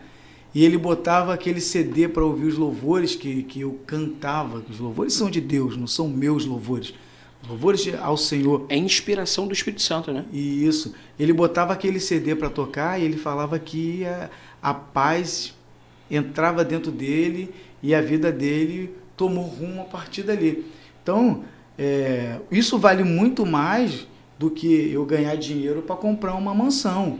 E ele botava aquele CD para ouvir os louvores que eu cantava. Os louvores são de Deus, não são meus louvores. Louvores ao Senhor.
É inspiração do Espírito Santo, né?
Isso. Ele botava aquele CD para tocar e ele falava que a paz entrava dentro dele e a vida dele tomou rumo a partir dali. Então, isso vale muito mais do que eu ganhar dinheiro para comprar uma mansão,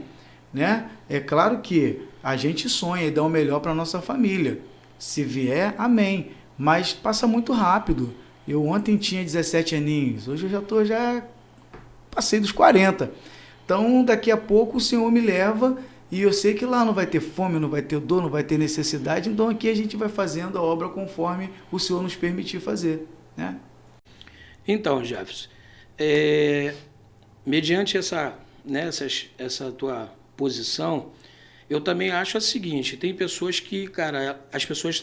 né? É claro que a gente sonha e dá o melhor para nossa família. Se vier, amém. Mas passa muito rápido. Eu ontem tinha 17 aninhos, hoje eu já passei dos 40. Então, daqui a pouco o Senhor me leva e eu sei que lá não vai ter fome, não vai ter dor, não vai ter necessidade. Então, aqui a gente vai fazendo a obra conforme o Senhor nos permitir fazer, né?
Então, Jefferson, mediante essa tua posição, eu também acho o seguinte, tem pessoas que, cara, as pessoas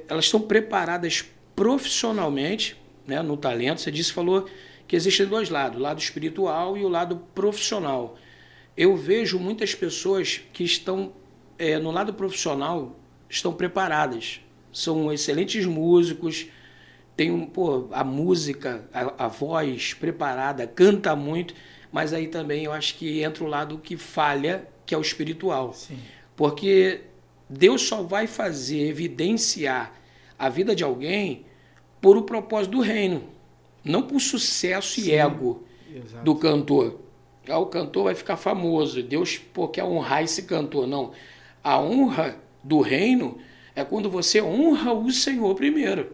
elas estão preparadas profissionalmente, né, no talento. Você falou que existem 2 lados, o lado espiritual e o lado profissional. Eu vejo muitas pessoas que estão no lado profissional, estão preparadas, são excelentes músicos, tem a música, a voz preparada, canta muito, mas aí também eu acho que entra o lado que falha, que é o espiritual.
Sim.
Porque Deus só vai evidenciar a vida de alguém por o propósito do reino, não por sucesso e ego do cantor. O cantor vai ficar famoso, Deus quer honrar esse cantor. Não, a honra do reino é quando você honra o Senhor primeiro.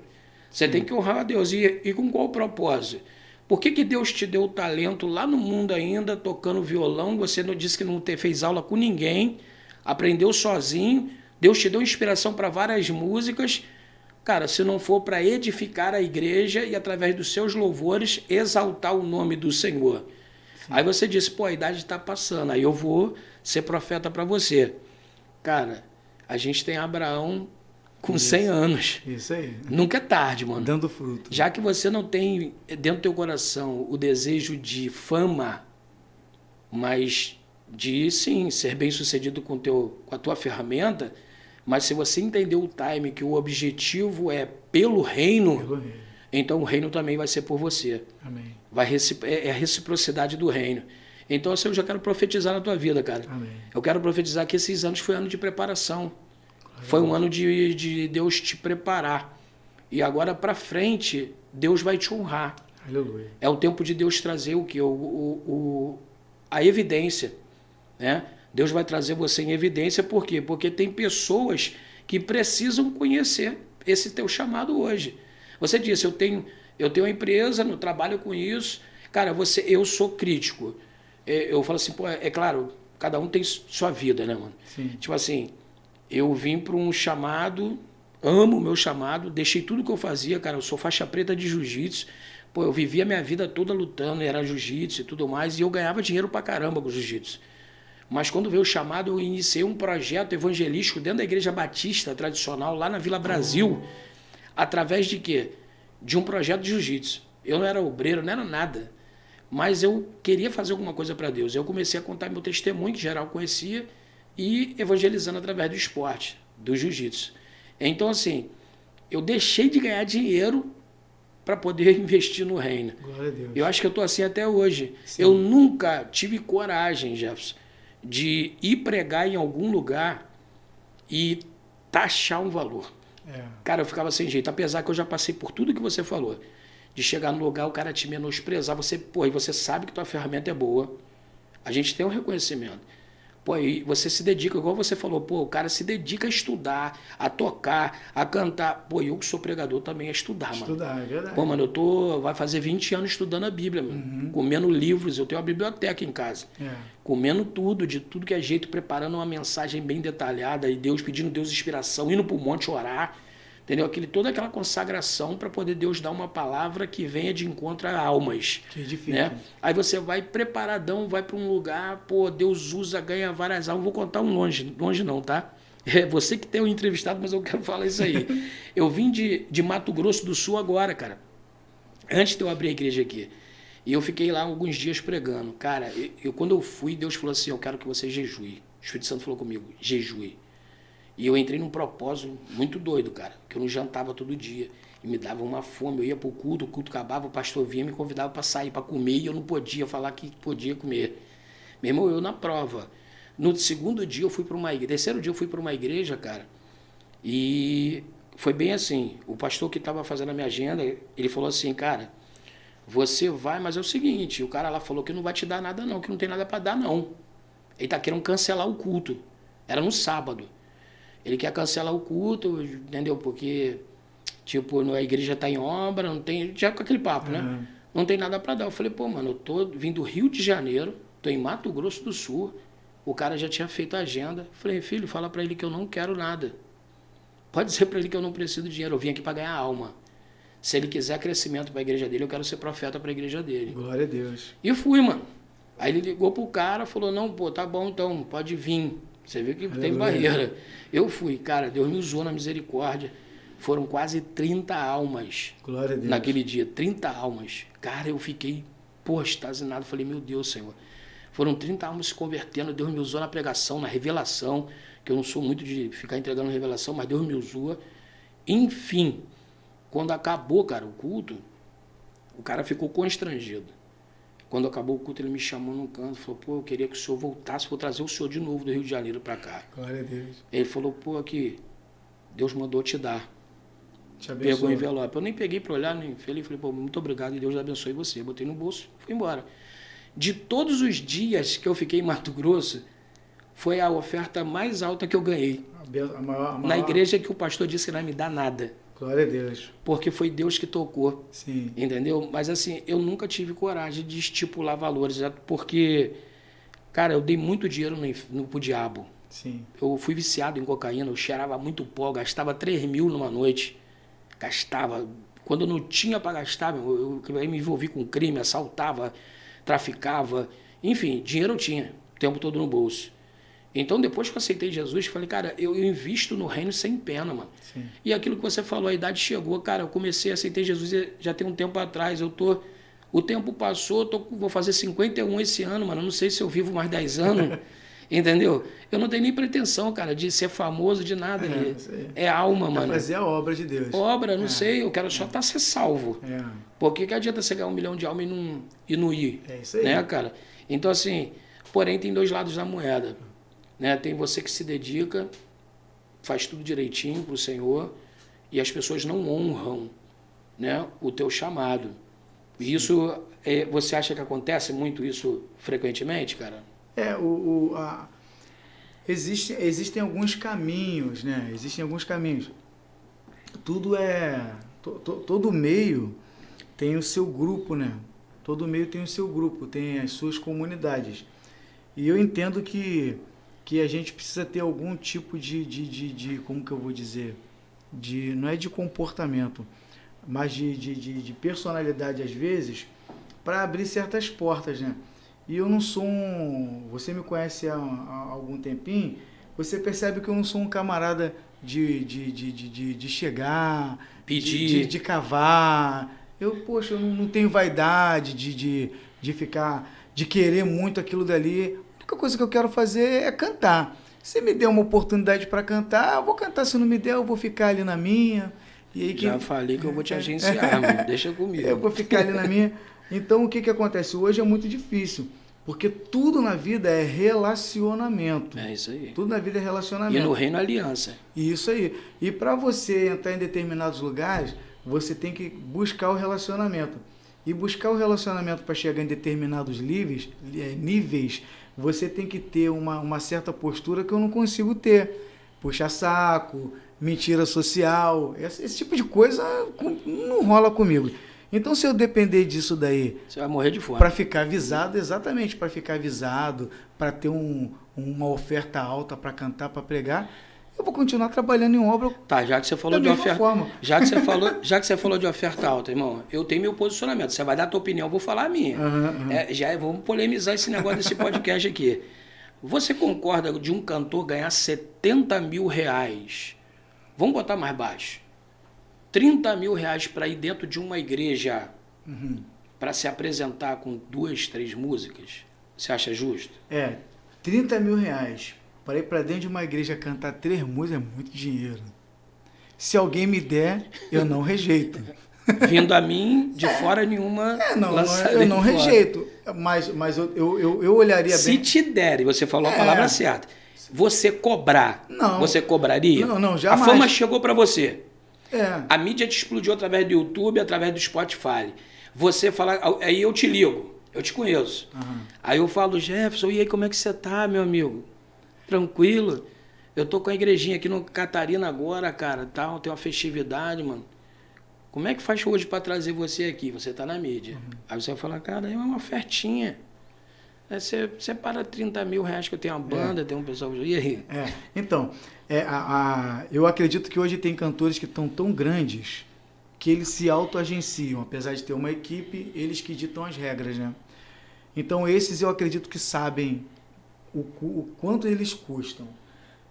Você tem que honrar a Deus. E com qual propósito? Por que Deus te deu o talento lá no mundo ainda, tocando violão? Você não disse que não fez aula com ninguém, aprendeu sozinho. Deus te deu inspiração para várias músicas. Cara, se não for para edificar a igreja e através dos seus louvores exaltar o nome do Senhor. Aí você disse, pô, a idade está passando, aí eu vou ser profeta para você. Cara, a gente tem Abraão com 100 anos.
Isso aí.
Nunca é tarde, mano.
Dando fruto.
Já que você não tem dentro do teu coração o desejo de fama, mas de, sim, ser bem sucedido com a tua ferramenta, mas se você entender o time, que o objetivo é pelo reino, então o reino também vai ser por você.
Amém.
É a reciprocidade do reino. Então assim, eu já quero profetizar na tua vida, cara.
Amém.
Eu quero profetizar que esses anos foi ano de preparação. Foi um ano de Deus te preparar. E agora para frente, Deus vai te honrar.
Aleluia.
É o tempo de Deus trazer o que? A evidência, né? Deus vai trazer você em evidência, por quê? Porque tem pessoas que precisam conhecer esse teu chamado hoje. Você disse, eu tenho uma empresa, no trabalho com isso. Cara, eu sou crítico. Eu falo assim, pô, é claro, cada um tem sua vida, né, mano?
Sim.
Tipo assim, eu vim para um chamado, amo o meu chamado, deixei tudo que eu fazia, cara, eu sou faixa preta de jiu-jitsu. Pô, eu vivia minha vida toda lutando, era jiu-jitsu e tudo mais, e eu ganhava dinheiro pra caramba com jiu-jitsu. Mas quando veio o chamado, eu iniciei um projeto evangelístico dentro da Igreja Batista tradicional, lá na Vila Brasil, através de quê? De um projeto de jiu-jitsu. Eu não era obreiro, não era nada, mas eu queria fazer alguma coisa para Deus. Eu comecei a contar meu testemunho, que geral conhecia, e evangelizando através do esporte, do jiu-jitsu. Então, assim, eu deixei de ganhar dinheiro para poder investir no reino.
Glória a Deus.
Eu acho que eu estou assim até hoje.
Sim.
Eu nunca tive coragem, Jefferson, de ir pregar em algum lugar e taxar um valor. Cara, eu ficava sem jeito, apesar que eu já passei por tudo que você falou. De chegar no lugar, o cara te menosprezar, e você sabe que tua ferramenta é boa. A gente tem um reconhecimento. Pô, e você se dedica, igual você falou, pô, o cara se dedica a estudar, a tocar, a cantar. Pô, eu que sou pregador também a estudar, mano.
Estudar, é verdade.
Pô, mano, vai fazer 20 anos estudando a Bíblia, mano. Comendo livros, eu tenho uma biblioteca em casa. Comendo tudo, de tudo que é jeito, preparando uma mensagem bem detalhada, e Deus pedindo Deus inspiração, indo pro monte orar, entendeu? Toda aquela consagração para poder Deus dar uma palavra que venha de encontro a almas.
Que difícil.
Né? Aí você vai preparadão, vai para um lugar, pô, Deus usa, ganha várias almas. Vou contar um longe não, tá? É você que tem o entrevistado, mas eu quero falar isso aí. Eu vim de Mato Grosso do Sul agora, cara. Antes de eu abrir a igreja aqui. E eu fiquei lá alguns dias pregando. Cara, quando eu fui, Deus falou assim, eu quero que você jejue. O Espírito Santo falou comigo, jejue. E eu entrei num propósito muito doido, cara, que eu não jantava todo dia. E me dava uma fome, eu ia pro culto, o culto acabava, o pastor vinha e me convidava para sair, para comer, e eu não podia falar que podia comer. Meu irmão, eu na prova. No segundo dia eu fui para uma igreja, terceiro dia eu fui para uma igreja, cara, e foi bem assim, o pastor que estava fazendo a minha agenda, ele falou assim, cara, você vai, mas é o seguinte, o cara lá falou que não vai te dar nada não, que não tem nada para dar não. Ele tá querendo cancelar o culto. Era no sábado. Ele quer cancelar o culto, entendeu? Porque, tipo, a igreja está em obra, não tem... Já com aquele papo, né? Não tem nada para dar. Eu falei, pô, mano, eu tô vindo do Rio de Janeiro, tô em Mato Grosso do Sul, o cara já tinha feito a agenda. Eu falei, filho, fala para ele que eu não quero nada. Pode dizer para ele que eu não preciso de dinheiro, eu vim aqui para ganhar alma. Se ele quiser crescimento para a igreja dele, eu quero ser profeta para a igreja dele.
Glória a Deus.
E fui, mano. Aí ele ligou pro cara, falou, não, pô, tá bom então, pode vir. Você vê que tem barreira. Eu fui, cara, Deus me usou na misericórdia. Foram quase 30 almas.
Glória a Deus.
Naquele dia, 30 almas. Cara, eu fiquei, pô, extasinado. Falei, meu Deus, Senhor. Foram 30 almas se convertendo. Deus me usou na pregação, na revelação, que eu não sou muito de ficar entregando revelação, mas Deus me usou. Enfim, quando acabou, cara, o culto, o cara ficou constrangido. Quando acabou o culto, ele me chamou num canto, falou, pô, eu queria que o senhor voltasse, vou trazer o senhor de novo do Rio de Janeiro para cá.
Glória a Deus.
Ele falou, pô, aqui, Deus mandou te dar.
Te abençoe.
Pegou o envelope. Eu nem peguei para olhar, nem falei, pô, muito obrigado e Deus abençoe você. Botei no bolso, fui embora. De todos os dias que eu fiquei em Mato Grosso, foi a oferta mais alta que eu ganhei.
A maior...
Na igreja que o pastor disse que não ia me dar nada.
Glória a Deus.
Porque foi Deus que tocou.
Sim.
Entendeu? Mas assim, eu nunca tive coragem de estipular valores, porque, cara, eu dei muito dinheiro pro diabo.
Sim.
Eu fui viciado em cocaína, eu cheirava muito pó, gastava 3 mil numa noite. Gastava. Quando eu não tinha para gastar, eu me envolvi com crime, assaltava, traficava, enfim, dinheiro eu tinha, o tempo todo no bolso. Então, depois que eu aceitei Jesus, eu falei, cara, eu invisto no reino sem pena, mano.
Sim.
E aquilo que você falou, a idade chegou, cara, eu comecei a aceitar Jesus já tem um tempo atrás, o tempo passou, vou fazer 51 esse ano, mano, eu não sei se eu vivo mais 10 anos, entendeu? Eu não tenho nem pretensão, cara, de ser famoso, de nada. É alma, mano.
Fazer a obra de Deus.
Obra, não sei, eu quero só ser salvo. Por que adianta você ganhar 1 milhão de almas e não ir?
É isso aí.
Né, cara? Então, assim, porém, tem dois lados da moeda. Né? Tem você que se dedica, faz tudo direitinho para o Senhor, e as pessoas não honram, né, o teu chamado. E isso, você acha que acontece muito isso frequentemente, cara?
Existem alguns caminhos, né? Existem alguns caminhos. Tudo todo meio tem o seu grupo, né? Todo meio tem o seu grupo, tem as suas comunidades. E eu entendo que a gente precisa ter algum tipo de como que eu vou dizer, não é de comportamento, mas de personalidade às vezes, para abrir certas portas, né? E eu não sou você me conhece há algum tempinho, você percebe que eu não sou um camarada de chegar,
pedir,
de cavar. Eu não tenho vaidade de ficar, de querer muito aquilo dali. A única coisa que eu quero fazer é cantar. Se me der uma oportunidade para cantar, eu vou cantar. Se não me der, eu vou ficar ali na minha. E aí
já falei que eu vou te agenciar, mano. Deixa comigo.
Eu vou ficar ali na minha. Então, o que acontece? Hoje é muito difícil. Porque tudo na vida é relacionamento.
É isso aí.
Tudo na vida é relacionamento.
E no reino, aliança.
Isso aí. E para você entrar em determinados lugares, você tem que buscar o relacionamento. E buscar o relacionamento para chegar em determinados níveis, você tem que ter uma certa postura que eu não consigo ter. Puxar saco, mentira social, esse tipo de coisa não rola comigo. Então, se eu depender disso daí...
Você vai morrer de fome.
Para ficar avisado, exatamente, para ficar avisado, para ter uma oferta alta para cantar, para pregar, eu vou continuar trabalhando em obra.
Tá, já que você falou de oferta, já que você falou de oferta alta, irmão, eu tenho meu posicionamento. Você vai dar a tua opinião, eu vou falar a minha. Vamos polemizar esse negócio desse podcast aqui. Você concorda de um cantor ganhar 70 mil reais? Vamos botar mais baixo. 30 mil reais para ir dentro de uma igreja para se apresentar com 2, 3 músicas? Você acha justo?
30 mil reais. Para ir para dentro de uma igreja cantar 3 músicas é muito dinheiro. Se alguém me der, eu não rejeito.
Vindo a mim, de fora nenhuma...
eu não rejeito. Mas eu olharia bem...
Se te derem, você falou a palavra certa. Você cobrar.
Não.
Você cobraria?
Não, jamais.
A fama chegou para você.
A
mídia te explodiu através do YouTube, através do Spotify. Você fala... Aí eu te ligo. Eu te conheço. Aí eu falo, Jefferson, e aí como é que você tá, meu amigo? Tranquilo? Eu tô com a igrejinha aqui no Catarina agora, cara, tal, tem uma festividade, mano. Como é que faz hoje para trazer você aqui? Você tá na mídia. Aí você vai falar, cara, é uma ofertinha. Aí você para 30 mil reais que eu tenho uma banda, tem um pessoal... E aí?
Então, eu acredito que hoje tem cantores que estão tão grandes que eles se autoagenciam. Apesar de ter uma equipe, eles que ditam as regras, né? Então, esses eu acredito que sabem o quanto eles custam.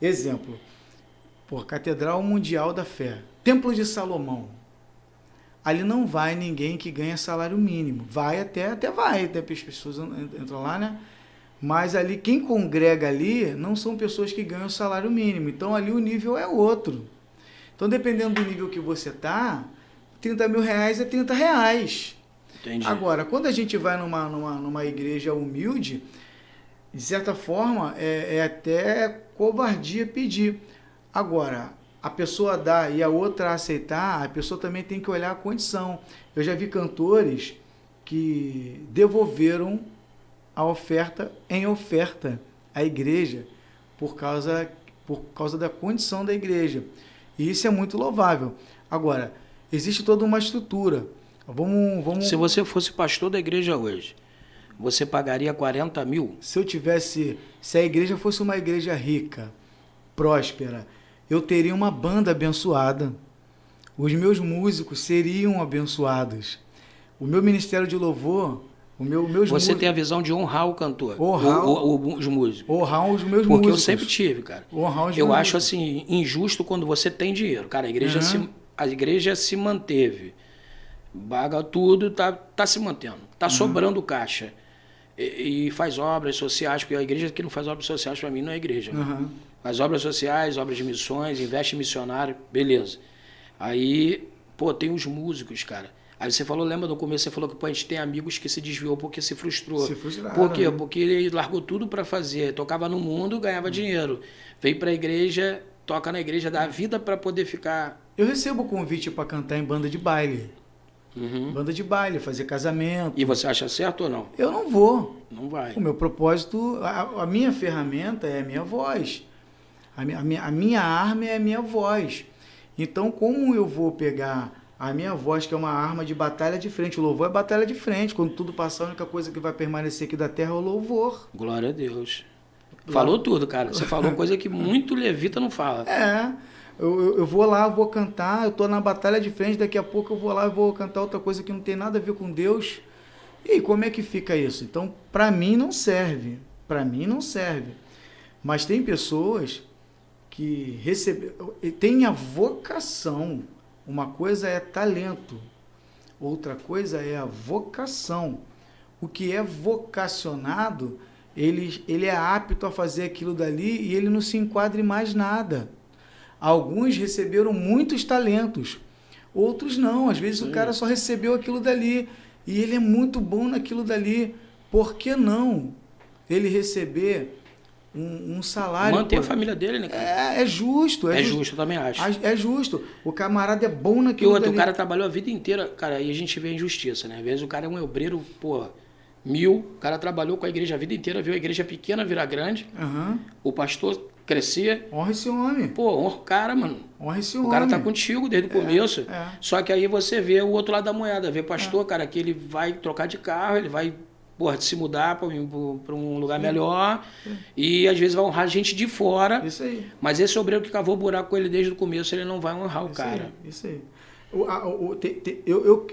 Exemplo, Catedral Mundial da Fé, Templo de Salomão. Ali não vai ninguém que ganha salário mínimo. Vai até as pessoas entram lá, né? Mas ali, quem congrega ali não são pessoas que ganham salário mínimo. Então, ali o nível é outro. Então, dependendo do nível que você tá, 30 mil reais é 30 reais.
Entendi.
Agora, quando a gente vai numa igreja humilde, de certa forma, é até covardia pedir. Agora, a pessoa dá e a outra aceitar, a pessoa também tem que olhar a condição. Eu já vi cantores que devolveram a oferta em oferta à igreja por causa da condição da igreja. E isso é muito louvável. Agora, existe toda uma estrutura. Vamos...
Se você fosse pastor da igreja hoje, você pagaria 40 mil?
Se a igreja fosse uma igreja rica, próspera, eu teria uma banda abençoada. Os meus músicos seriam abençoados. O meu ministério de louvor
Você tem a visão de honrar o cantor, os músicos.
Honrar os meus músicos.
Porque eu sempre tive, cara. Eu acho
músicos.
assim, injusto quando você tem dinheiro. Cara, a igreja se manteve. Paga tudo, tá se mantendo. Tá sobrando caixa. E faz obras sociais, porque a igreja que não faz obras sociais, para mim, não é igreja. Né? Faz obras sociais, obras de missões, investe em missionário, beleza. Aí, pô, tem os músicos, cara. Aí você falou, lembra no começo, você falou que pô, a gente tem amigos que se desviou porque se frustrou. Por quê?
Né?
Porque ele largou tudo para fazer, tocava no mundo, ganhava dinheiro. Veio para a igreja, toca na igreja, dá a vida para poder ficar...
Eu recebo convite para cantar em banda de baile. Banda de baile, fazer casamento.
E você acha certo ou não?
Eu não vou.
Não vai.
O meu propósito, a minha ferramenta é a minha voz. A minha arma é a minha voz. Então, como eu vou pegar a minha voz, que é uma arma de batalha de frente? O louvor é batalha de frente. Quando tudo passar, a única coisa que vai permanecer aqui da terra é o louvor.
Glória a Deus. Falou tudo, cara. Você falou coisa que muito levita não fala.
Eu vou lá, vou cantar, eu estou na batalha de frente, daqui a pouco eu vou lá e vou cantar outra coisa que não tem nada a ver com Deus. E como é que fica isso? Então, para mim não serve. Para mim não serve. Mas tem pessoas que têm a vocação. Uma coisa é talento, outra coisa é a vocação. O que é vocacionado, ele é apto a fazer aquilo dali e ele não se enquadra em mais nada. Alguns receberam muitos talentos, outros não. Às vezes o cara só recebeu aquilo dali e ele é muito bom naquilo dali. Por que não ele receber um salário?
Manter a família dele, né, cara?
É justo.
É justo, eu também acho.
É justo. O camarada é bom naquilo dali.
O cara trabalhou a vida inteira, cara, e a gente vê a injustiça, né? Às vezes o cara é um obreiro, pô, 1000, o cara trabalhou com a igreja a vida inteira, viu a igreja pequena virar grande, o pastor crescer.
Honra esse homem.
Pô, honra o cara, mano.
Honra esse homem.
O cara tá contigo desde o começo. Só que aí você vê o outro lado da moeda, vê pastor, cara, que ele vai trocar de carro, ele vai, porra, se mudar para um lugar melhor e às vezes vai honrar gente de fora.
Isso aí.
Mas esse obreiro que cavou o buraco com ele desde o começo, ele não vai honrar o cara.
Isso aí.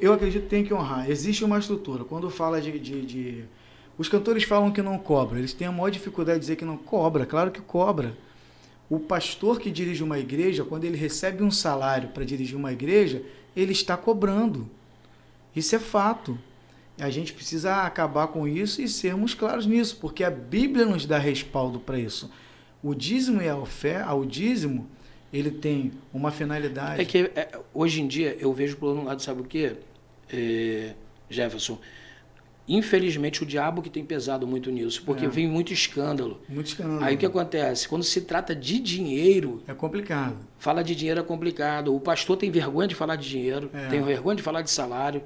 Eu acredito que tem que honrar. Existe uma estrutura. Quando fala de... Os cantores falam que não cobra. Eles têm a maior dificuldade de dizer que não cobra. Claro que cobra. O pastor que dirige uma igreja, quando ele recebe um salário para dirigir uma igreja, ele está cobrando. Isso é fato. A gente precisa acabar com isso e sermos claros nisso, porque a Bíblia nos dá respaldo para isso. O dízimo e a oferta, o dízimo, ele tem uma finalidade.
É que hoje em dia eu vejo por um lado, sabe o quê? Jefferson, infelizmente o diabo que tem pesado muito nisso, porque vem muito escândalo.
Muito escândalo.
Aí o que acontece? Quando se trata de dinheiro...
É complicado.
Falar de dinheiro é complicado. O pastor tem vergonha de falar de dinheiro, tem vergonha de falar de salário,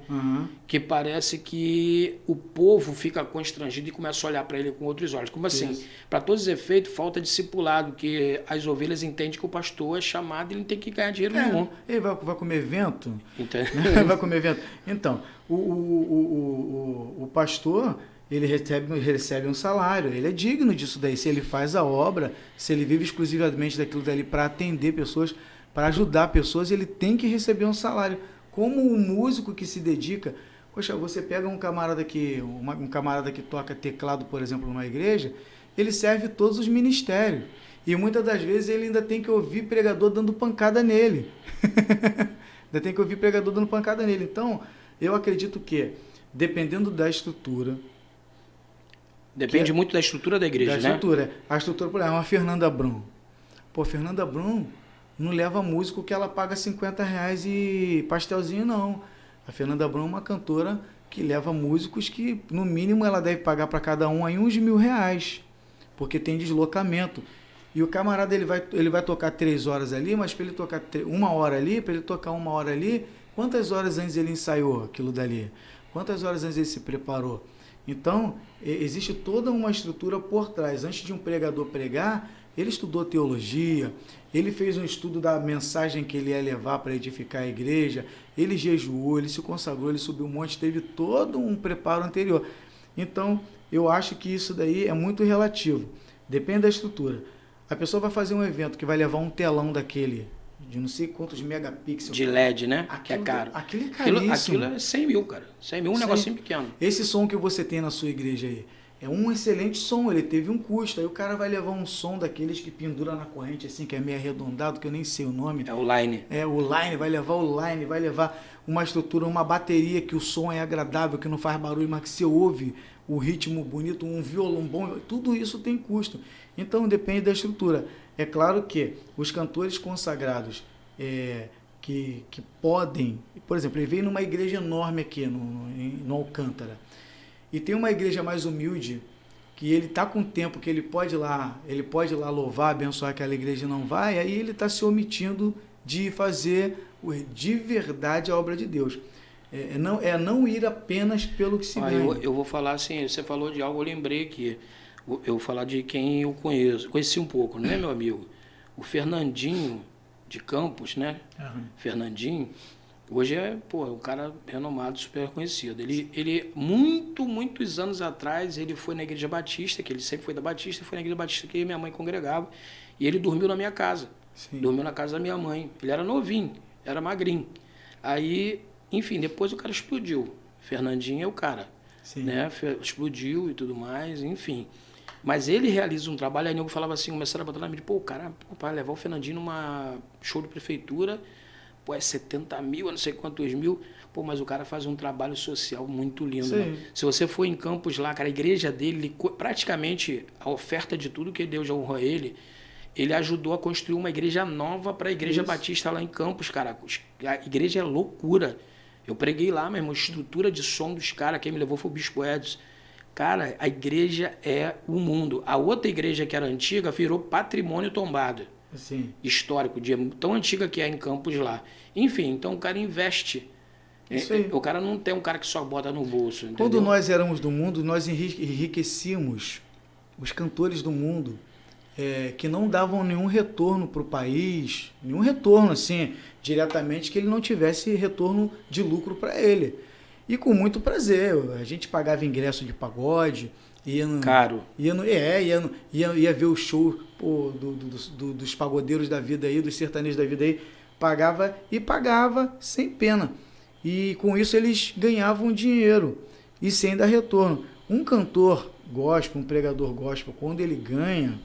que parece que o povo fica constrangido e começa a olhar para ele com outros olhos. Como assim? Para todos os efeitos, falta discipulado, que as ovelhas entendem que o pastor é chamado e ele não tem que ganhar dinheiro nenhum.
Ele vai comer vento? Vai comer vento. Então, o pastor... Ele recebe um salário, ele é digno disso daí. Se ele faz a obra, se ele vive exclusivamente daquilo dali para atender pessoas, para ajudar pessoas, ele tem que receber um salário. Como um músico que se dedica... Poxa, você pega um camarada que toca teclado, por exemplo, numa igreja, ele serve todos os ministérios. E muitas das vezes ele ainda tem que ouvir pregador dando pancada nele. Ainda tem que ouvir pregador dando pancada nele. Então, eu acredito que, dependendo da estrutura...
Depende muito da estrutura da igreja, né?
A estrutura, por exemplo, uma Fernanda Brum. Pô, Fernanda Brum não leva músico que ela paga R$50 e pastelzinho, não. A Fernanda Brum é uma cantora que leva músicos que, no mínimo, ela deve pagar para cada um aí uns R$1.000, porque tem deslocamento. E o camarada, ele vai tocar 3 horas ali, mas para ele tocar 1 hora ali, para ele tocar 1 hora ali, quantas horas antes ele ensaiou aquilo dali? Quantas horas antes ele se preparou? Então, existe toda uma estrutura por trás. Antes de um pregador pregar, ele estudou teologia, ele fez um estudo da mensagem que ele ia levar para edificar a igreja, ele jejuou, ele se consagrou, ele subiu um monte, teve todo um preparo anterior. Então, eu acho que isso daí é muito relativo, depende da estrutura. A pessoa vai fazer um evento que vai levar um telão daquele de não sei quantos megapixels.
De LED, né?
Aquilo,
que é caro.
Aquilo é caríssimo.
Aquilo é 100 mil, cara. 100 mil, um negocinho pequeno.
Esse som que você tem na sua igreja aí, é um excelente som, ele teve um custo. Aí o cara vai levar um som daqueles que pendura na corrente, assim, que é meio arredondado, que eu nem sei o nome.
É o line.
É, o line, vai levar uma estrutura, uma bateria que o som é agradável, que não faz barulho, mas que você ouve o ritmo bonito, um violão bom, tudo isso tem custo. Então depende da estrutura. É claro que os cantores consagrados que podem, por exemplo, ele veio numa igreja enorme aqui no Alcântara, e tem uma igreja mais humilde, que ele está com tempo, que ele pode ir lá louvar, abençoar aquela igreja e não vai, aí ele está se omitindo de fazer de verdade a obra de Deus. Não ir apenas pelo que se ganha.
Eu vou falar assim, você falou de algo, eu lembrei que eu vou falar de quem eu conheci um pouco, né, meu amigo? O Fernandinho de Campos, né?
Uhum.
Fernandinho, hoje é, um cara renomado, super conhecido. Ele muitos anos atrás, ele foi na Igreja Batista, que ele sempre foi da Batista, foi na Igreja Batista que minha mãe congregava, e ele dormiu na minha casa.
Sim.
Dormiu na casa da minha mãe. Ele era novinho, era magrinho. Aí, enfim, depois o cara explodiu. Fernandinho é o cara.
Sim.
Né? Explodiu e tudo mais, enfim. Mas ele realiza um trabalho, aí eu falava assim, começaram a botar na mídia, para levar o Fernandinho numa show de prefeitura, é 70 mil, não sei quantos mil, mas o cara faz um trabalho social muito lindo. Né? Se você for em Campos lá, cara, a igreja dele, praticamente a oferta de tudo que Deus já honrou ele ajudou a construir uma igreja nova para a Igreja Batista lá em Campos, cara. A igreja é loucura. Eu preguei lá, meu irmão, estrutura de som dos caras, quem me levou foi o Bispo Edson. Cara, a igreja é o mundo. A outra igreja que era antiga virou patrimônio tombado.
Sim.
Histórico, tão antiga que é em Campos lá. Enfim, então o cara investe. O cara não tem um cara que só bota no bolso. Entendeu?
Quando nós éramos do mundo, nós enriquecíamos os cantores do mundo que não davam nenhum retorno para o país, nenhum retorno assim, diretamente, que ele não tivesse retorno de lucro para ele. E com muito prazer, a gente pagava ingresso de pagode,
caro.
Ia ver o show dos pagodeiros da vida aí, dos sertanejos da vida aí, pagava sem pena. E com isso eles ganhavam dinheiro e sem dar retorno. Um cantor gospel, um pregador gospel, quando ele ganha,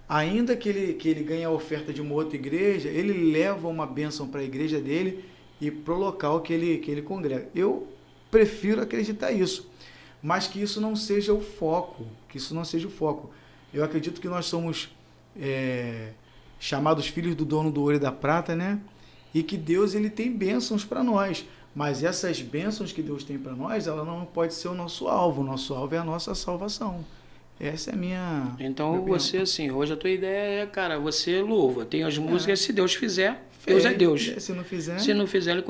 ainda que ele ganhe a oferta de uma outra igreja, ele leva uma bênção para a igreja dele e para o local que ele congrega. Eu prefiro acreditar isso, mas que isso não seja o foco, Eu acredito que nós somos chamados filhos do dono do ouro e da prata, né? E que Deus ele tem bênçãos para nós, mas essas bênçãos que Deus tem para nós, ela não pode ser o nosso alvo é a nossa salvação. Essa é a minha...
Então você, assim, hoje a tua ideia é, cara, você louva, tem as músicas, se Deus fizer, Deus é Deus.
Se não fizer...
Se não fizer,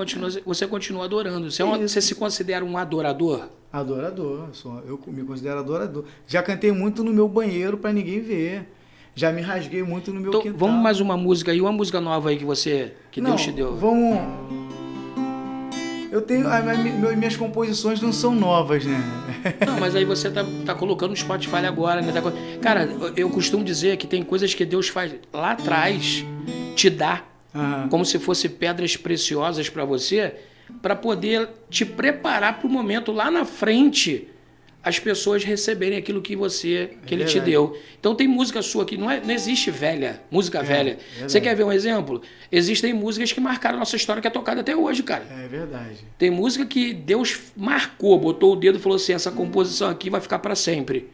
você continua adorando. Você se considera um adorador?
Adorador, eu me considero adorador. Já cantei muito no meu banheiro para ninguém ver. Já me rasguei muito no meu quintal.
Vamos mais uma música aí, uma música nova aí que Deus te deu.
Vamos... Eu tenho... Minhas composições não são novas, né?
Não, mas aí você tá colocando no Spotify agora, né? Cara, eu costumo dizer que tem coisas que Deus faz lá atrás, te dá, como se fosse pedras preciosas para você, para poder te preparar para o momento lá na frente as pessoas receberem aquilo que ele te deu. Então tem música sua que não existe música velha. Você quer ver um exemplo? Existem músicas que marcaram a nossa história, que é tocada até hoje, cara.
É verdade.
Tem música que Deus marcou, botou o dedo e falou assim, essa composição aqui vai ficar para sempre.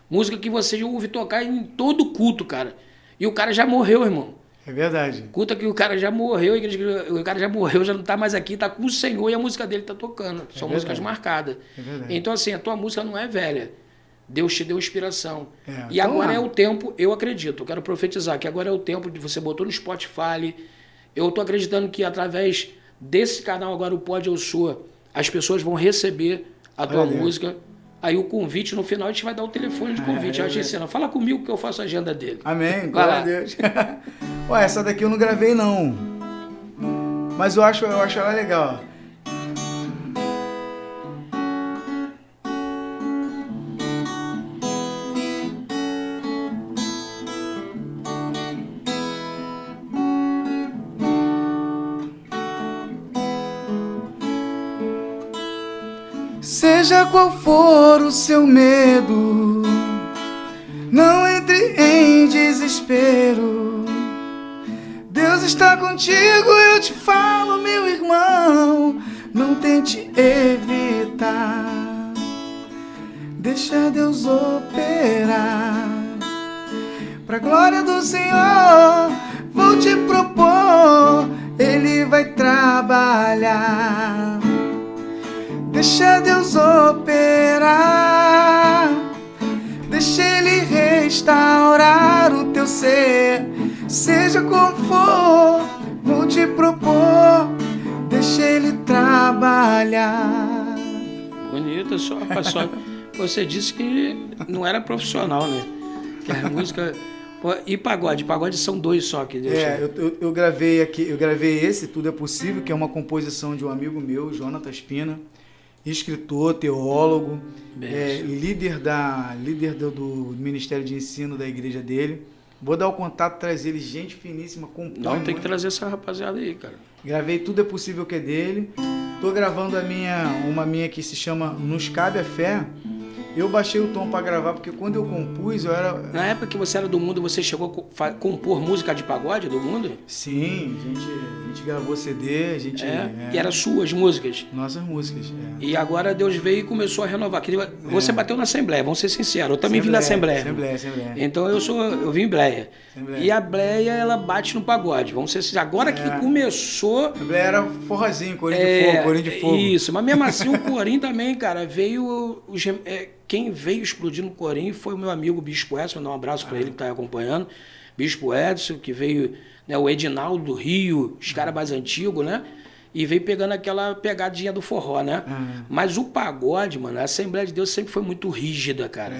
Música que você ouve tocar em todo culto, cara. E o cara já morreu, irmão.
É verdade.
Culta que o cara já morreu, o cara já morreu, já não está mais aqui, está com o Senhor e a música dele está tocando. São músicas marcadas.
É verdade.
Então, assim, a tua música não é velha. Deus te deu inspiração. E
então
agora é o tempo, eu acredito, eu quero profetizar, que agora é o tempo de você botou no Spotify. Eu estou acreditando que através desse canal agora, o Pode Eu Sou, as pessoas vão receber a tua música. Aí o convite, no final, a gente vai dar o telefone de convite. A gente ensina, fala comigo que eu faço a agenda dele.
Amém, glória a Deus. Ué, essa daqui eu não gravei, não. Mas eu acho ela legal. Seja qual for o seu medo, não entre em desespero. Deus está contigo, eu te falo, meu irmão. Não tente evitar, deixa Deus operar. Pra glória do Senhor, vou te propor, Ele vai trabalhar. Deixa Deus operar, deixa Ele restaurar o teu ser. Seja como for, vou te propor, deixa Ele trabalhar.
Bonito, só você disse que não era profissional, né? Que a música... E pagode? Pagode são 2 só que Deus
eu gravei aqui, eu gravei esse Tudo é Possível, que é uma composição de um amigo meu, Jonathan Espina, escritor, teólogo, líder do Ministério de Ensino da igreja dele. Vou dar o contato, trazer ele, gente finíssima, compõe.
Não, tem que trazer essa rapaziada aí, cara.
Gravei Tudo é Possível, que é dele. Tô gravando uma minha que se chama Nos Cabe a Fé. Eu baixei o tom para gravar, porque quando eu compus, eu era...
Na época que você era do Mundo, você chegou a compor música de pagode do Mundo?
Sim, a gente gravou CD,
E eram suas músicas?
Nossas músicas,
E agora Deus veio e começou a renovar. Você bateu na Assembleia, vamos ser sinceros. Eu também vim da Assembleia.
Assembleia.
Então eu vim em Bleia. E a Bleia, ela bate no pagode. Vamos ser sinceros. Agora que começou...
A Bleia era forrozinho, corinho de fogo.
Isso, mas mesmo assim o corinho também, cara, veio... Quem veio explodir no corinho foi o meu amigo Bispo Edson, mandar um abraço para ele que está acompanhando. Bispo Edson, que veio, né, o Edinaldo do Rio, os caras mais antigos, né? E veio pegando aquela pegadinha do forró, né? Mas o pagode, mano, a Assembleia de Deus sempre foi muito rígida, cara.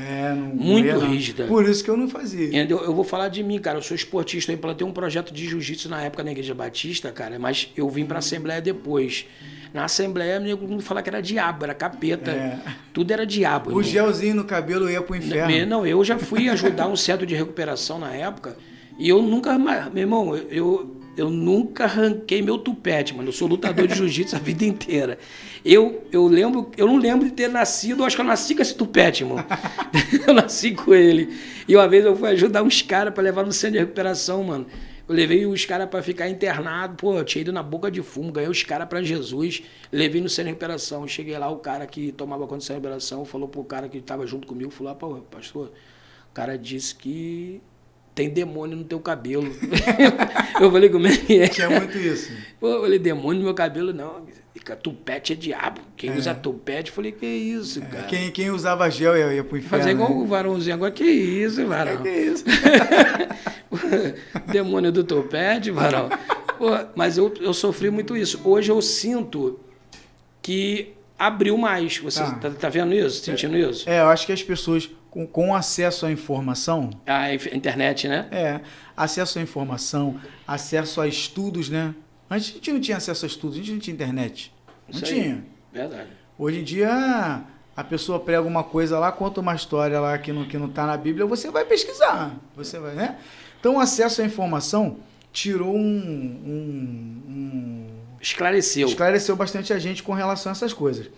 Muito rígida.
Por isso que eu não fazia.
Entendeu? Eu vou falar de mim, cara. Eu sou esportista, eu implantei um projeto de jiu-jitsu na época na Igreja Batista, cara, mas eu vim pra Assembleia depois. Na Assembleia, todo mundo falava que era diabo, era capeta. Tudo era diabo.
O gelzinho no cabelo ia pro inferno.
Não, eu já fui ajudar um centro de recuperação na época e eu nunca, meu irmão, eu nunca arranquei meu tupete, mano. Eu sou lutador de jiu-jitsu a vida inteira. Eu não lembro de ter nascido, eu acho que eu nasci com esse tupete, irmão. Eu nasci com ele. E uma vez eu fui ajudar uns caras para levar no centro de recuperação, mano. Eu levei os caras para ficar internado, pô, eu tinha ido na boca de fumo, ganhei os caras para Jesus, levei no centro de recuperação. Cheguei lá, o cara que tomava conta do centro de recuperação falou pro cara que estava junto comigo, falou, pô, pastor, o cara disse que tem demônio no teu cabelo. Eu falei, como é que é?
Tinha muito isso.
Pô, eu falei, demônio no meu cabelo, não. Tupete é diabo. Quem usa tupete, eu falei, que isso, cara.
Quem usava gel ia pro inferno.
Fazer igual o varãozinho agora, que isso, varão.
Que isso?
Demônio do tupete, varão. Pô, mas eu sofri muito isso. Hoje eu sinto que abriu mais. Você tá vendo isso? Sentindo isso?
Eu acho que as pessoas com acesso à informação...
A internet, né?
Acesso à informação, acesso a estudos, né? Antes a gente não tinha acesso a estudos, a gente não tinha internet. Não tinha.
Verdade.
Hoje em dia, a pessoa prega uma coisa lá, conta uma história lá que não está na Bíblia, você vai pesquisar. Você vai, né? Então, o acesso à informação tirou esclareceu bastante a gente com relação a essas coisas.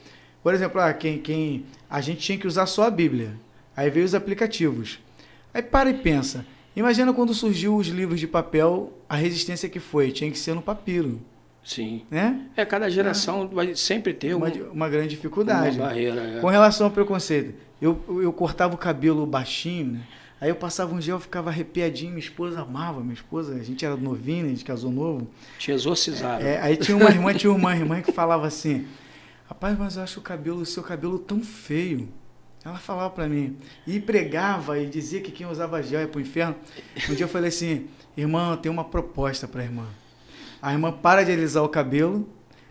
Por exemplo, a gente tinha que usar só a Bíblia. Aí veio os aplicativos. Aí para e pensa. Imagina quando surgiu os livros de papel, a resistência que foi. Tinha que ser no papiro.
Sim.
Né?
Cada geração vai sempre ter
uma grande dificuldade.
Uma barreira.
Com relação ao preconceito. Eu cortava o cabelo baixinho, né? Aí eu passava um gel, ficava arrepiadinho, minha esposa amava, a gente era novinho, a gente casou novo.
Te exorcizaram.
Aí tinha uma irmã que falava assim, rapaz, mas eu acho o seu cabelo tão feio. Ela falava pra mim, e pregava e dizia que quem usava gel ia pro inferno. Um dia eu falei assim, irmã, eu tenho uma proposta pra irmã. A irmã para de alisar o cabelo,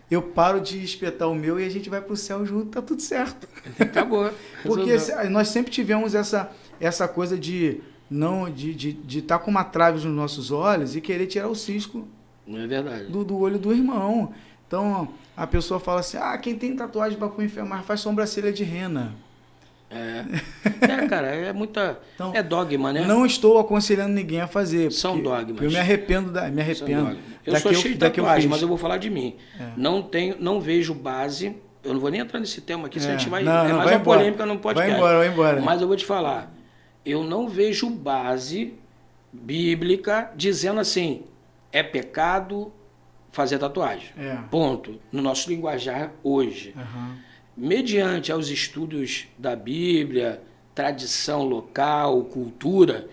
eu paro de espetar o meu e a gente vai pro céu junto, tá tudo certo.
Acabou.
Porque nós sempre tivemos essa coisa de estar com uma trave nos nossos olhos e querer tirar o cisco
é verdade.
Do olho do irmão. Então, a pessoa fala assim, quem tem tatuagem vai pro inferno, mas faz sobrancelha de rena.
Cara, é muita... Então, é dogma, né?
Não estou aconselhando ninguém a fazer.
São dogmas.
Eu me arrependo.
Eu sou cheio de tatuagem, mas eu vou falar de mim. Não vejo base eu não vou nem entrar nesse tema aqui, senão a gente vai...
Não,
é
não,
mais
vai
uma
embora.
polêmica no podcast.
Vai embora.
Mas eu vou te falar, eu não vejo base bíblica dizendo assim, é pecado fazer tatuagem. Ponto. No nosso linguajar hoje. Mediante aos estudos da Bíblia, tradição local, cultura,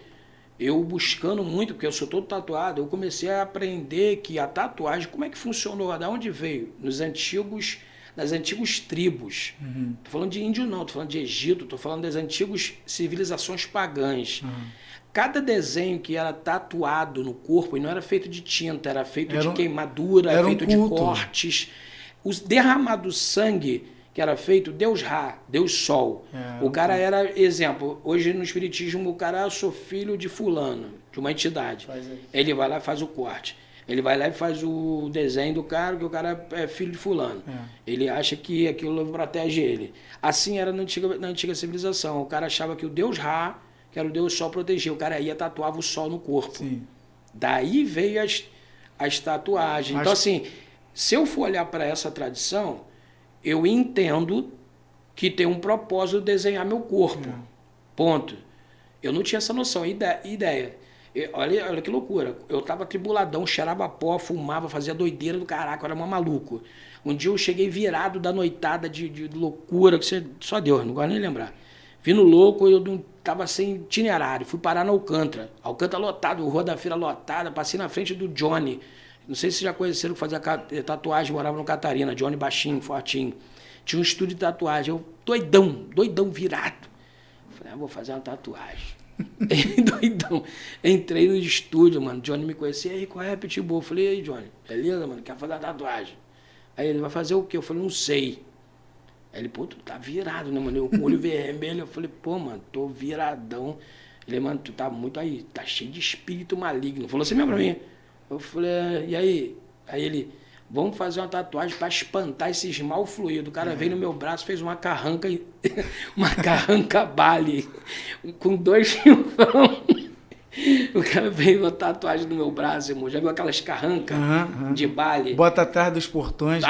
eu buscando muito, porque eu sou todo tatuado, eu comecei a aprender que a tatuagem, como é que funcionou, de onde veio? Nas antigas tribos. Tô falando de índio não, tô falando de Egito, tô falando das antigas civilizações pagãs. Cada desenho que era tatuado no corpo, e não era feito de tinta, era feito de queimadura, era feito de cortes. Os derramado sangue que era feito, Deus Ra, Deus Sol. O cara era, exemplo, hoje no espiritismo, o cara, eu sou filho de fulano, de uma entidade. Ele vai lá e faz o corte. Ele vai lá e faz o desenho do cara, que o cara é filho de fulano. Ele acha que aquilo protege ele. Assim era na antiga civilização. O cara achava que o Deus Ra, que era o Deus Sol, protegia. O cara ia tatuava o sol no corpo. Daí veio as tatuagens. Então, assim, se eu for olhar para essa tradição, eu entendo que tem um propósito de desenhar meu corpo. Ponto. Eu não tinha essa noção, ideia. Olha que loucura. Eu tava tribuladão, cheirava pó, fumava, fazia doideira do caraca, eu era um maluco. Um dia eu cheguei virado da noitada de loucura, que só Deus, não gosto nem de lembrar. Vindo louco, eu não tava sem itinerário, fui parar na Alcântara. Alcântara lotado, Rua da Feira lotada, passei na frente do Johnny. Não sei se vocês já conheceram que fazia tatuagem, morava no Catarina, Johnny baixinho, fortinho. Tinha um estúdio de tatuagem, eu doidão, virado. Falei, vou fazer uma tatuagem. Doidão. Entrei no estúdio, mano, Johnny me conhecia, aí qual é, Pitbull? Falei, e aí, Johnny, beleza, mano, quer fazer uma tatuagem? Aí ele, vai fazer o quê? Eu falei, não sei. Aí ele, pô, tu tá virado, né, mano? Eu com o olho vermelho, eu falei, pô, mano, tô viradão. Ele, mano, tu tá muito aí, tá cheio de espírito maligno. Falou assim mesmo pra mim. Eu falei, e aí? Aí ele, vamos fazer uma tatuagem para espantar esses mal fluidos. O cara veio no meu braço, fez uma carranca Bali, com 2 chifrão. O cara veio uma tatuagem no meu braço, irmão. Já viu aquelas carrancas de Bali?
Bota atrás dos portões.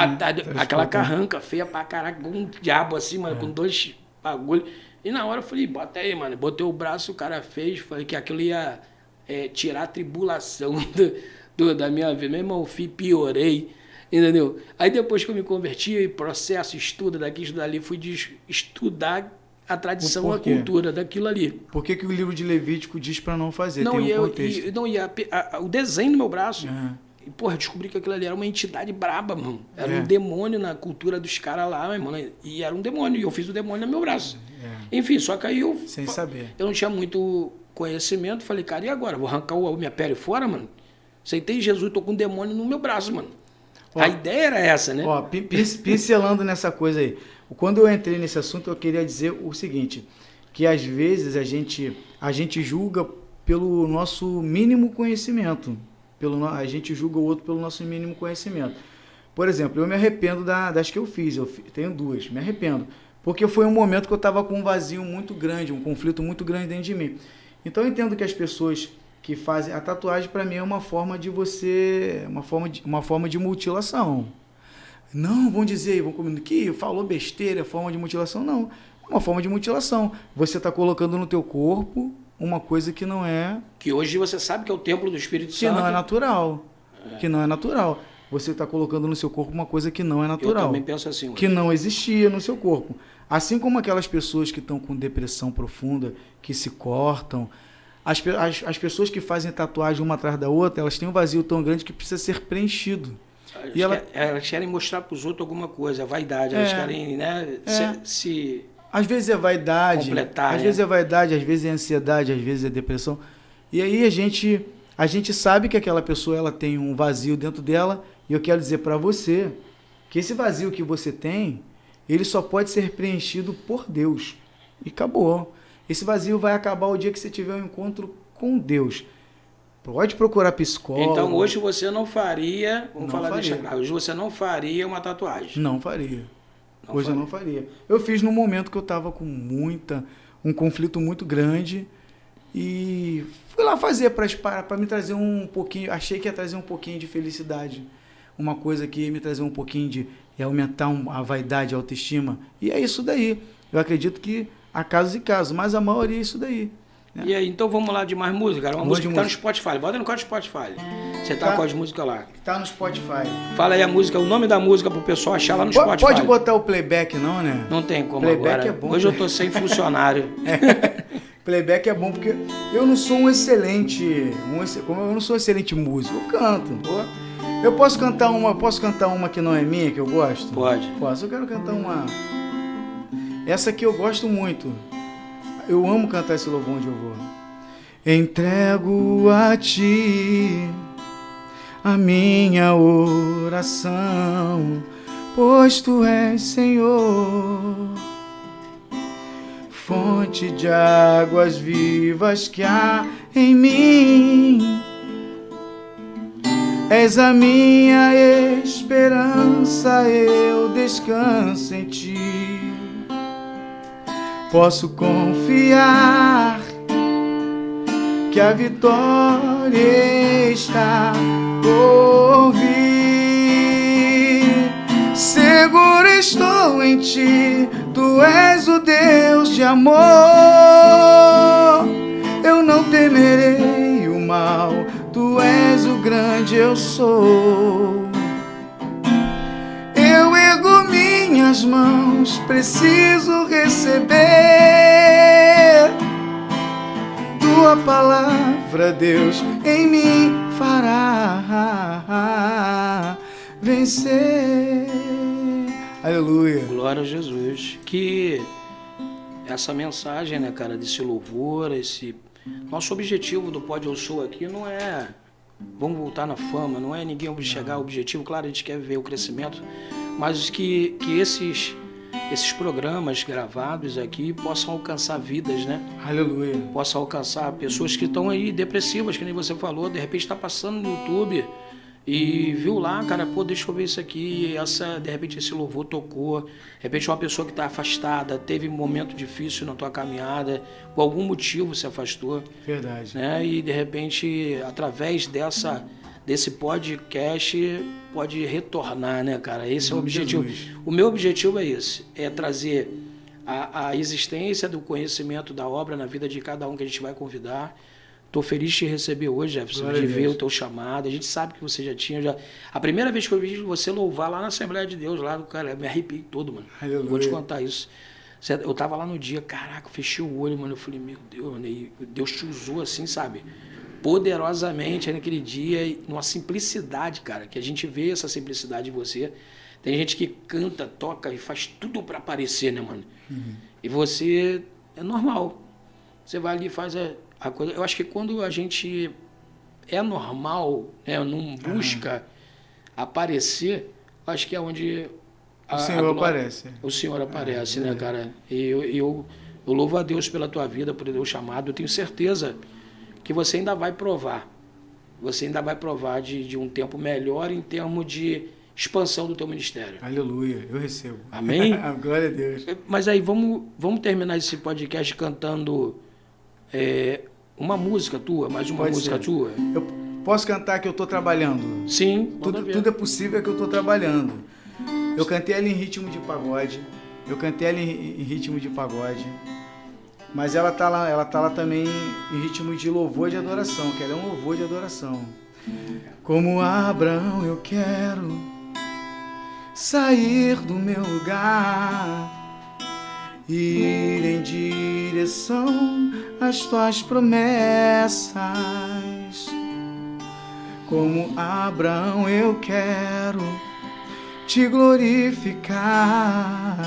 Aquela carranca feia pra caraca, com um diabo assim, mano, com 2 bagulhos. E na hora eu falei, bota aí, mano. Botei o braço, o cara fez, falei que aquilo ia tirar a tribulação da minha vida. Meu irmão, piorei, entendeu? Aí depois que eu me converti, processo, estuda daqui, estuda ali, fui estudar a tradição, a cultura daquilo ali.
Por que o livro de Levítico diz para não fazer?
Não,
tem um contexto.
O desenho do meu braço, e, porra, eu descobri que aquilo ali era uma entidade braba, mano. Era um demônio na cultura dos caras lá, meu irmão. E era um demônio, e eu fiz o demônio no meu braço. Enfim, só que aí eu...
Sem saber.
Eu não tinha muito conhecimento, falei, cara, e agora? Vou arrancar a minha pele fora, mano? Aceitei Jesus, tô com um demônio no meu braço, mano. A ideia era essa, né?
Pincelando nessa coisa aí. Quando eu entrei nesse assunto, eu queria dizer o seguinte, que às vezes a gente julga pelo nosso mínimo conhecimento. A gente julga o outro pelo nosso mínimo conhecimento. Por exemplo, eu me arrependo das que eu fiz. Tenho 2, me arrependo. Porque foi um momento que eu estava com um vazio muito grande, um conflito muito grande dentro de mim. Então eu entendo que as pessoas que fazem a tatuagem, para mim, é uma forma de uma forma de mutilação. Não, vão dizer, vão comigo que falou besteira, forma de mutilação. Não, é uma forma de mutilação. Você está colocando no teu corpo uma coisa que não é...
Que hoje você sabe que é o templo do Espírito Santo.
Que não é natural. Que não é natural. Você está colocando no seu corpo uma coisa que não é natural.
Eu também penso assim.
Que não existia no seu corpo. Assim como aquelas pessoas que estão com depressão profunda, que se cortam... As pessoas que fazem tatuagem uma atrás da outra, elas têm um vazio tão grande que precisa ser preenchido.
Elas querem mostrar para os outros alguma coisa, a vaidade. Elas querem, né, se
às vezes é vaidade,
completar,
às vezes é vaidade, às vezes é ansiedade, às vezes é depressão. E aí a gente sabe que aquela pessoa ela tem um vazio dentro dela, e eu quero dizer para você que esse vazio que você tem, ele só pode ser preenchido por Deus. E acabou. Esse vazio vai acabar o dia que você tiver um encontro com Deus. Pode procurar psicólogo.
Então hoje você não faria, hoje você não faria uma tatuagem.
Não faria. Hoje eu não faria. Eu fiz num momento que eu estava com um conflito muito grande e fui lá fazer para me trazer um pouquinho, achei que ia trazer um pouquinho de felicidade. Uma coisa que ia me trazer um pouquinho de é aumentar a vaidade, a autoestima. E é isso daí. Eu acredito que há casos e casos, mas a maioria é isso daí. Né?
E aí, então vamos lá de mais música, cara. Uma
Vamos
música
de
que tá no
música.
Spotify. Bota no código Spotify. Você tá com as músicas lá.
Tá no Spotify.
Fala aí a música, o nome da música pro pessoal achar lá no Spotify.
Pode botar o playback não, né?
Não tem como
Playback
agora.
é bom,
Hoje eu
né?
tô sem funcionário.
Playback é bom porque eu não sou um excelente, como eu não sou um excelente músico, eu canto.
Pô,
Eu posso cantar uma que não é minha, que eu gosto?
pode.
Posso, eu quero cantar uma. Essa aqui eu gosto muito. Eu amo cantar esse louvor onde eu vou. Entrego a ti a minha oração, pois tu és Senhor, fonte de águas vivas que há em mim. És a minha esperança, eu descanso em ti. Posso confiar que a vitória está por vir. Seguro estou em ti, tu és o Deus de amor. Eu não temerei o mal, tu és o grande eu sou. Eu ergo minhas mãos, preciso receber tua palavra, Deus, em mim fará vencer. Aleluia.
Glória a Jesus. Que essa mensagem, né, cara, desse louvor, esse... Nosso objetivo do Pode Eu Sou aqui não é vamos voltar na fama, não é ninguém chegar ao objetivo. Claro, a gente quer ver o crescimento, mas que esses programas gravados aqui possam alcançar vidas, né?
Aleluia.
Possam alcançar pessoas que estão aí depressivas, que nem você falou, de repente está passando no YouTube e viu lá, cara, pô, deixa eu ver isso aqui, de repente esse louvor tocou, de repente uma pessoa que está afastada, teve um momento difícil na tua caminhada, por algum motivo se afastou.
Verdade.
Né? E de repente, através desse podcast, pode retornar, né, cara? Esse é o objetivo.
Jesus.
O meu objetivo é esse, é trazer a existência do conhecimento da obra na vida de cada um que a gente vai convidar. Estou feliz de te receber hoje, Jefferson,
Glória
de
a
ver
Deus.
o teu chamado. A gente sabe que você já tinha. A primeira vez que eu vi você louvar lá na Assembleia de Deus, lá do cara, eu me arrepiei todo, mano.
Aleluia.
Vou te contar isso. Eu tava lá no dia, caraca, eu fechei o olho, mano. Eu falei, meu Deus, mano. E Deus te usou assim, sabe? Poderosamente naquele dia, numa simplicidade, cara, que a gente vê essa simplicidade em você. Tem gente que canta, toca e faz tudo para aparecer, né, mano?
Uhum.
E você é normal. Você vai ali e faz a coisa. Eu acho que quando a gente é normal, né, não busca aparecer, acho que é onde
O Senhor aparece.
o Senhor aparece, né, cara? E eu louvo a Deus pela tua vida, por Deus chamado. Eu tenho certeza que você ainda vai provar. Você ainda vai provar de um tempo melhor em termos de expansão do teu ministério.
Aleluia, eu recebo.
Amém?
Glória a Deus.
Mas aí, vamos terminar esse podcast cantando uma música tua, mais uma
Pode
música
ser.
tua?
Eu posso cantar que eu estou trabalhando?
Sim, manda ver.
Tudo é possível que eu estou trabalhando. Eu cantei ela em ritmo de pagode. Mas ela tá lá também em ritmo de louvor e de adoração, que ela é um louvor de adoração. Como Abraão eu quero sair do meu lugar, ir em direção às tuas promessas. Como Abraão eu quero te glorificar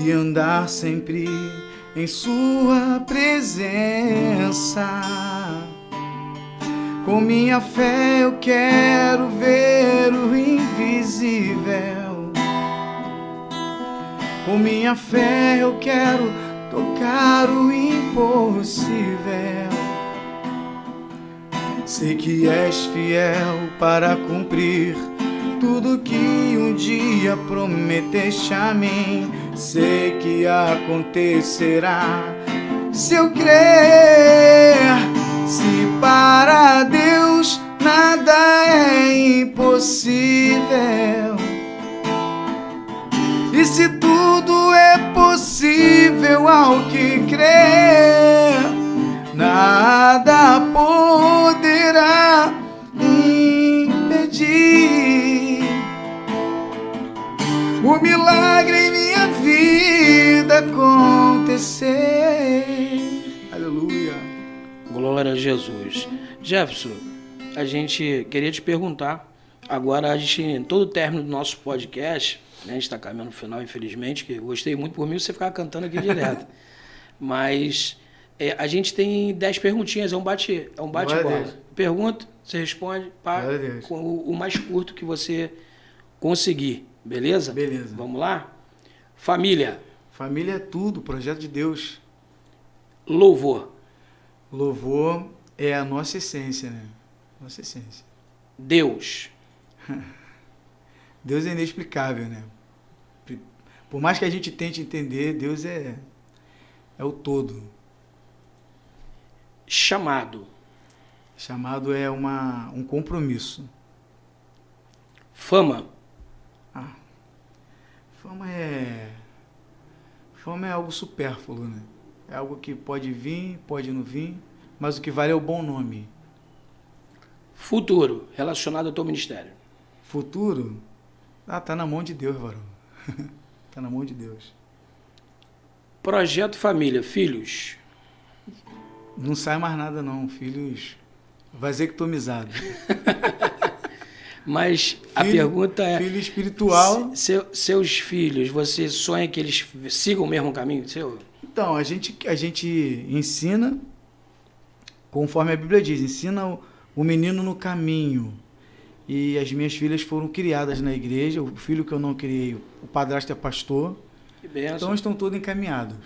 e andar sempre em sua presença. Com minha fé eu quero ver o invisível. Com minha fé eu quero tocar o impossível. Sei que és fiel para cumprir tudo que um dia prometeste a mim. Sei que acontecerá se eu crer. Se para Deus nada é impossível, E se tudo é possível ao que crê, nada poderá impedir o milagre em minha vida acontecer. Aleluia.
Glória a Jesus. Jefferson, a gente queria te perguntar, agora a gente, em todo o término do nosso podcast, né, a gente está caminhando no final, infelizmente, que eu gostei muito por mim você ficar cantando aqui direto. Mas a gente tem 10 perguntinhas, é um bate-bola. Pergunta, você responde com o mais curto que você conseguir, beleza?
Beleza.
Vamos lá? Família.
Família é tudo, projeto de Deus.
Louvor.
Louvor é a nossa essência, né? Nossa essência.
Deus.
Deus é inexplicável, né? Por mais que a gente tente entender, Deus é o todo.
Chamado.
Chamado é um compromisso.
Fama.
Fama é algo supérfluo, né? É algo que pode vir, pode não vir, mas o que vale é o bom nome.
Futuro, relacionado ao teu ministério.
Futuro? Tá na mão de Deus, varão. Tá na mão de Deus.
Projeto família, filhos.
Não sai mais nada não, filhos vasectomizados.
Mas a pergunta é...
Filho espiritual...
Seus filhos, você sonha que eles sigam o mesmo caminho seu?
Então, a gente ensina, conforme a Bíblia diz, ensina o menino no caminho. E as minhas filhas foram criadas na igreja, o filho que eu não criei, o padrasto é pastor.
Que benção.
Então estão todos encaminhados.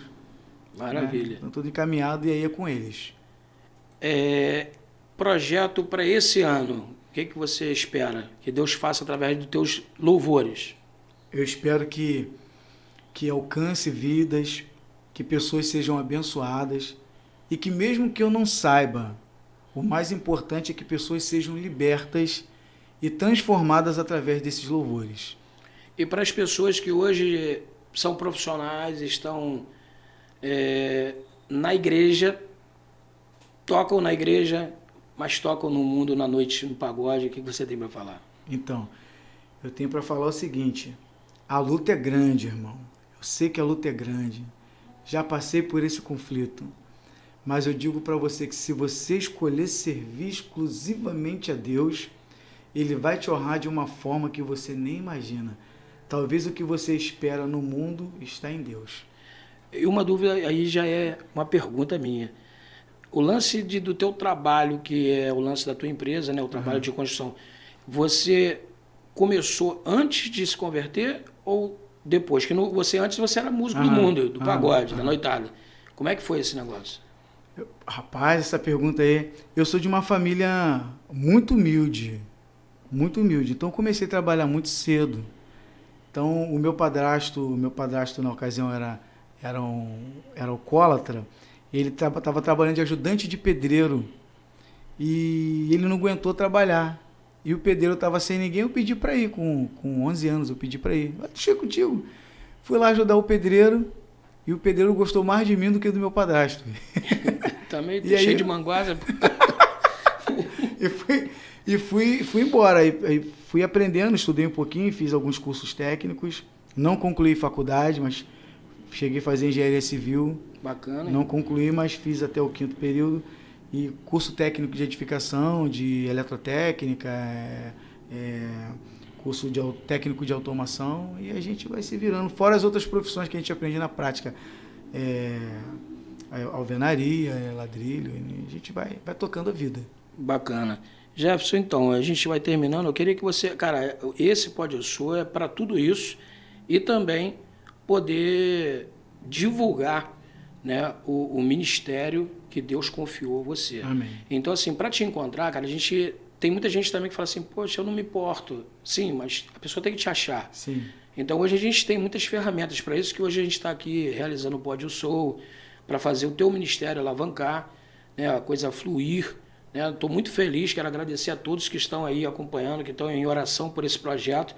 Maravilha.
Né? Estão todos encaminhados e aí é com eles.
Projeto para esse ano, o que você espera que Deus faça através dos teus louvores?
Eu espero que alcance vidas, que pessoas sejam abençoadas e que mesmo que eu não saiba, o mais importante é que pessoas sejam libertas e transformadas através desses louvores.
E para as pessoas que hoje são profissionais, estão na igreja, tocam na igreja, mas tocam no mundo, na noite, no pagode, o que você tem para falar?
Então, eu tenho para falar o seguinte, a luta é grande, irmão. Eu sei que a luta é grande. Já passei por esse conflito. Mas eu digo para você que se você escolher servir exclusivamente a Deus, Ele vai te honrar de uma forma que você nem imagina. Talvez o que você espera no mundo está em Deus.
E uma dúvida aí já é uma pergunta minha. O lance do teu trabalho, que é o lance da tua empresa, né, o trabalho de construção, você começou antes de se converter ou depois? Que antes você era músico do mundo, do pagode, da noitada. Como é que foi esse negócio?
Rapaz, essa pergunta aí... Eu sou de uma família muito humilde. Muito humilde. Então, eu comecei a trabalhar muito cedo. Então, o meu padrasto na ocasião era alcoólatra. Ele estava trabalhando de ajudante de pedreiro. E ele não aguentou trabalhar. E o pedreiro estava sem ninguém, eu pedi para ir. Com 11 anos, eu pedi para ir. Deixa contigo. Fui lá ajudar o pedreiro. E o pedreiro gostou mais de mim do que do meu padrasto.
Também cheio de manguaça.
E fui embora. Aí fui aprendendo, estudei um pouquinho, fiz alguns cursos técnicos. Não concluí faculdade, mas cheguei a fazer engenharia civil.
Bacana.
Não concluí, mas fiz até o 5º período. E curso técnico de edificação, de eletrotécnica, curso técnico de automação, e a gente vai se virando. Fora as outras profissões que a gente aprende na prática. Alvenaria, ladrilho, a gente vai tocando a vida.
Bacana. Jefferson, então, a gente vai terminando. Eu queria que você... Cara, esse Pode Eu Sou é para tudo isso e também poder divulgar, né, o ministério que Deus confiou a você.
Amém.
Então, assim, para te encontrar, cara, tem muita gente também que fala assim, poxa, eu não me importo. Sim, mas a pessoa tem que te achar.
Sim.
Então, hoje a gente tem muitas ferramentas para isso, que hoje a gente está aqui realizando o Pode Eu Sou, para fazer o teu ministério alavancar, né, a coisa fluir. Estou muito feliz, quero agradecer a todos que estão aí acompanhando, que estão em oração por esse projeto.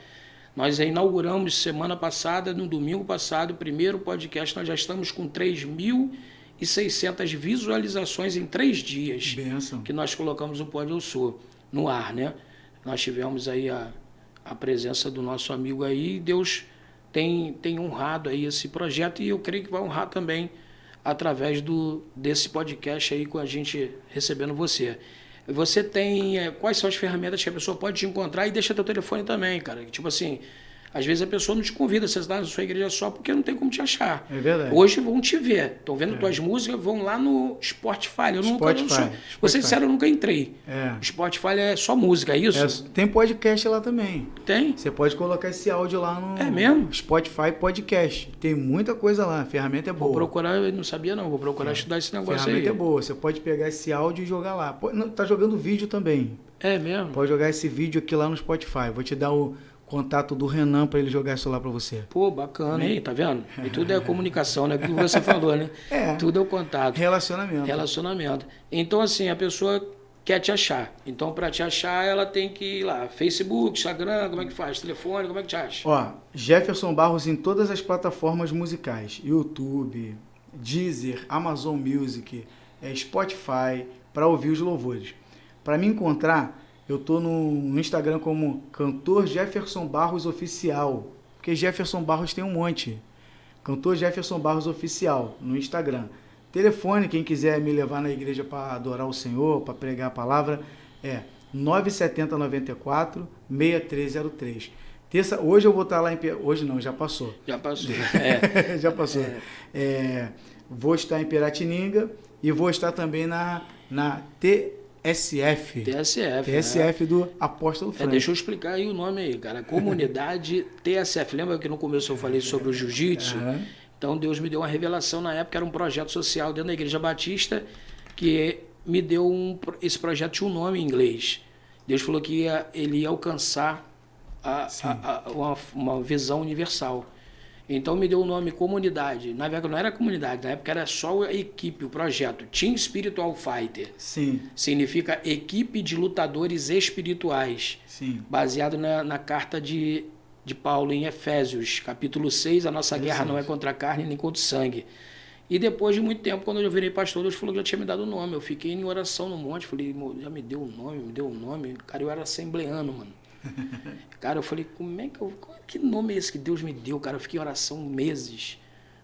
Nós inauguramos semana passada, no domingo passado, o primeiro podcast, nós já estamos com 3.600 visualizações em 3 dias.
Benção.
Que nós colocamos o Pode Eu Sou no ar, né? Nós tivemos aí a presença do nosso amigo aí, e Deus tem honrado aí esse projeto, e eu creio que vai honrar também através desse podcast aí, com a gente recebendo você. Você tem... quais são as ferramentas que a pessoa pode te encontrar? E deixa teu telefone também, cara. Tipo assim, às vezes a pessoa não te convida, você está na sua igreja só porque não tem como te achar.
É verdade.
Hoje vão te ver. Estão vendo tuas músicas, vão lá no Spotify. Eu nunca... Vocês disseram, eu nunca entrei. O Spotify é só música, é isso?
Tem podcast lá também.
Tem?
Você pode colocar esse áudio lá no
mesmo?
Spotify Podcast. Tem muita coisa lá, a ferramenta é boa.
Vou procurar, eu não sabia não, vou procurar estudar esse negócio aí. A
ferramenta é boa, você pode pegar esse áudio e jogar lá. Tá jogando vídeo também.
É mesmo?
Pode jogar esse vídeo aqui lá no Spotify. Vou te dar o contato do Renan para ele jogar isso lá para você.
Pô, bacana, hein? Tá vendo? E tudo é comunicação, né? O que você falou, né? Tudo é o contato. Relacionamento. Então, assim, a pessoa quer te achar. Então, para te achar, ela tem que ir lá. Facebook, Instagram, como é que faz? Telefone, como é que te acha?
Ó, Jefferson Barros em todas as plataformas musicais. YouTube, Deezer, Amazon Music, Spotify, para ouvir os louvores. Para me encontrar, eu tô no Instagram como Cantor Jefferson Barros Oficial. Porque Jefferson Barros tem um monte. Cantor Jefferson Barros Oficial no Instagram. Telefone, quem quiser me levar na igreja para adorar o Senhor, para pregar a palavra, é 97094-6303. Hoje eu vou estar lá em... Hoje não, já passou.
Já passou.
Já passou. Vou estar em Piratininga e vou estar também na TSF. TSF do Apóstolo Frank.
Deixa eu explicar aí o nome aí, cara. Comunidade TSF. Lembra que no começo eu falei sobre o jiu-jitsu? Então Deus me deu uma revelação na época, era um projeto social dentro da Igreja Batista, que me deu esse projeto tinha um nome em inglês. Deus falou que ele ia alcançar uma visão universal. Então me deu o nome Comunidade. Na época não era comunidade, na época era só a equipe, o projeto. Team Spiritual Fighter.
Sim.
Significa equipe de lutadores espirituais.
Sim.
Baseado na carta de Paulo em Efésios, capítulo 6, a nossa guerra não é contra a carne nem contra o sangue. E depois de muito tempo, quando eu virei pastor, Deus falou que já tinha me dado o nome. Eu fiquei em oração no monte, falei, já me deu o nome. Cara, eu era assembleano, mano. Cara, eu falei, que nome é esse que Deus me deu? Cara, eu fiquei em oração meses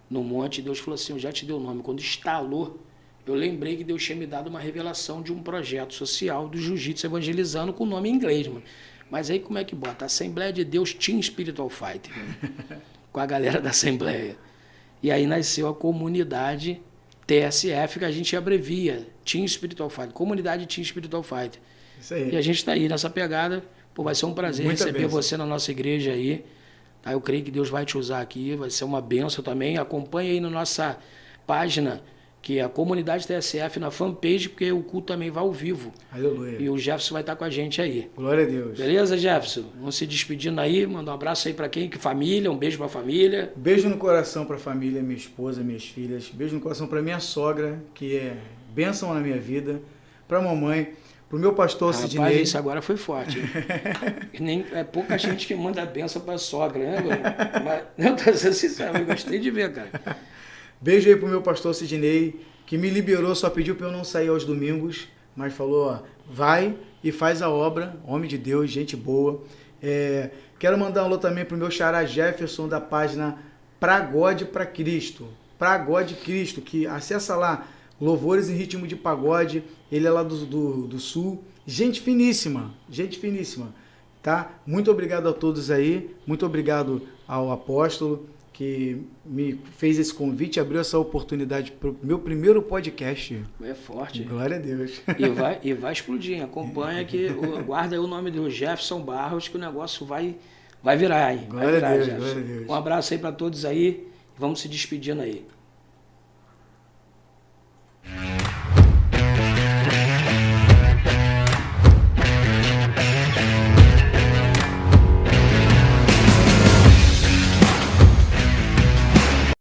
no monte, e Deus falou assim, eu já te dei o nome. Quando instalou, eu lembrei que Deus tinha me dado uma revelação de um projeto social do jiu-jitsu evangelizando com o nome em inglês, mano. Mas aí como é que bota? Assembleia de Deus Team Spiritual Fighter, né? Com a galera da Assembleia. E aí nasceu a comunidade TSF, que a gente abrevia, Team Spiritual Fighter, Comunidade Team Spiritual Fighter.
Isso aí.
E a gente está aí nessa pegada. Pô, vai ser um prazer receber você na nossa igreja aí. Tá? Eu creio que Deus vai te usar aqui, vai ser uma bênção também. Acompanhe aí na nossa página, que é a Comunidade TSF, na fanpage, porque o culto também vai ao vivo.
Aleluia.
E o Jefferson vai estar com a gente aí.
Glória a Deus.
Beleza, Jefferson? Vamos se despedindo aí, mandar um abraço aí para quem? Que família, um beijo para a família.
Beijo no coração para a família, minha esposa, minhas filhas. Beijo no coração para minha sogra, que é bênção na minha vida. Para a mamãe, para o meu pastor Sidney.
Rapaz, isso agora foi forte. É pouca gente que manda bênção para a sogra, né? Mas, não, tô sendo sincero, eu gostei de ver, cara.
Beijo aí pro meu pastor Sidney, que me liberou, só pediu para eu não sair aos domingos, mas falou, ó, vai e faz a obra, homem de Deus, gente boa. Quero mandar um alô também pro meu xará Jefferson, da página Pagode para Cristo. Pagode Cristo, que acessa lá, Louvores em Ritmo de Pagode, ele é lá do Sul. Gente finíssima, tá? Muito obrigado a todos aí, muito obrigado ao apóstolo, que me fez esse convite, abriu essa oportunidade para o meu primeiro podcast.
É forte.
Glória a Deus.
E vai explodir. Acompanha que guarda aí o nome do Jefferson Barros, que o negócio vai virar aí.
Glória a Deus, glória a Deus.
Um abraço aí para todos aí. Vamos se despedindo aí.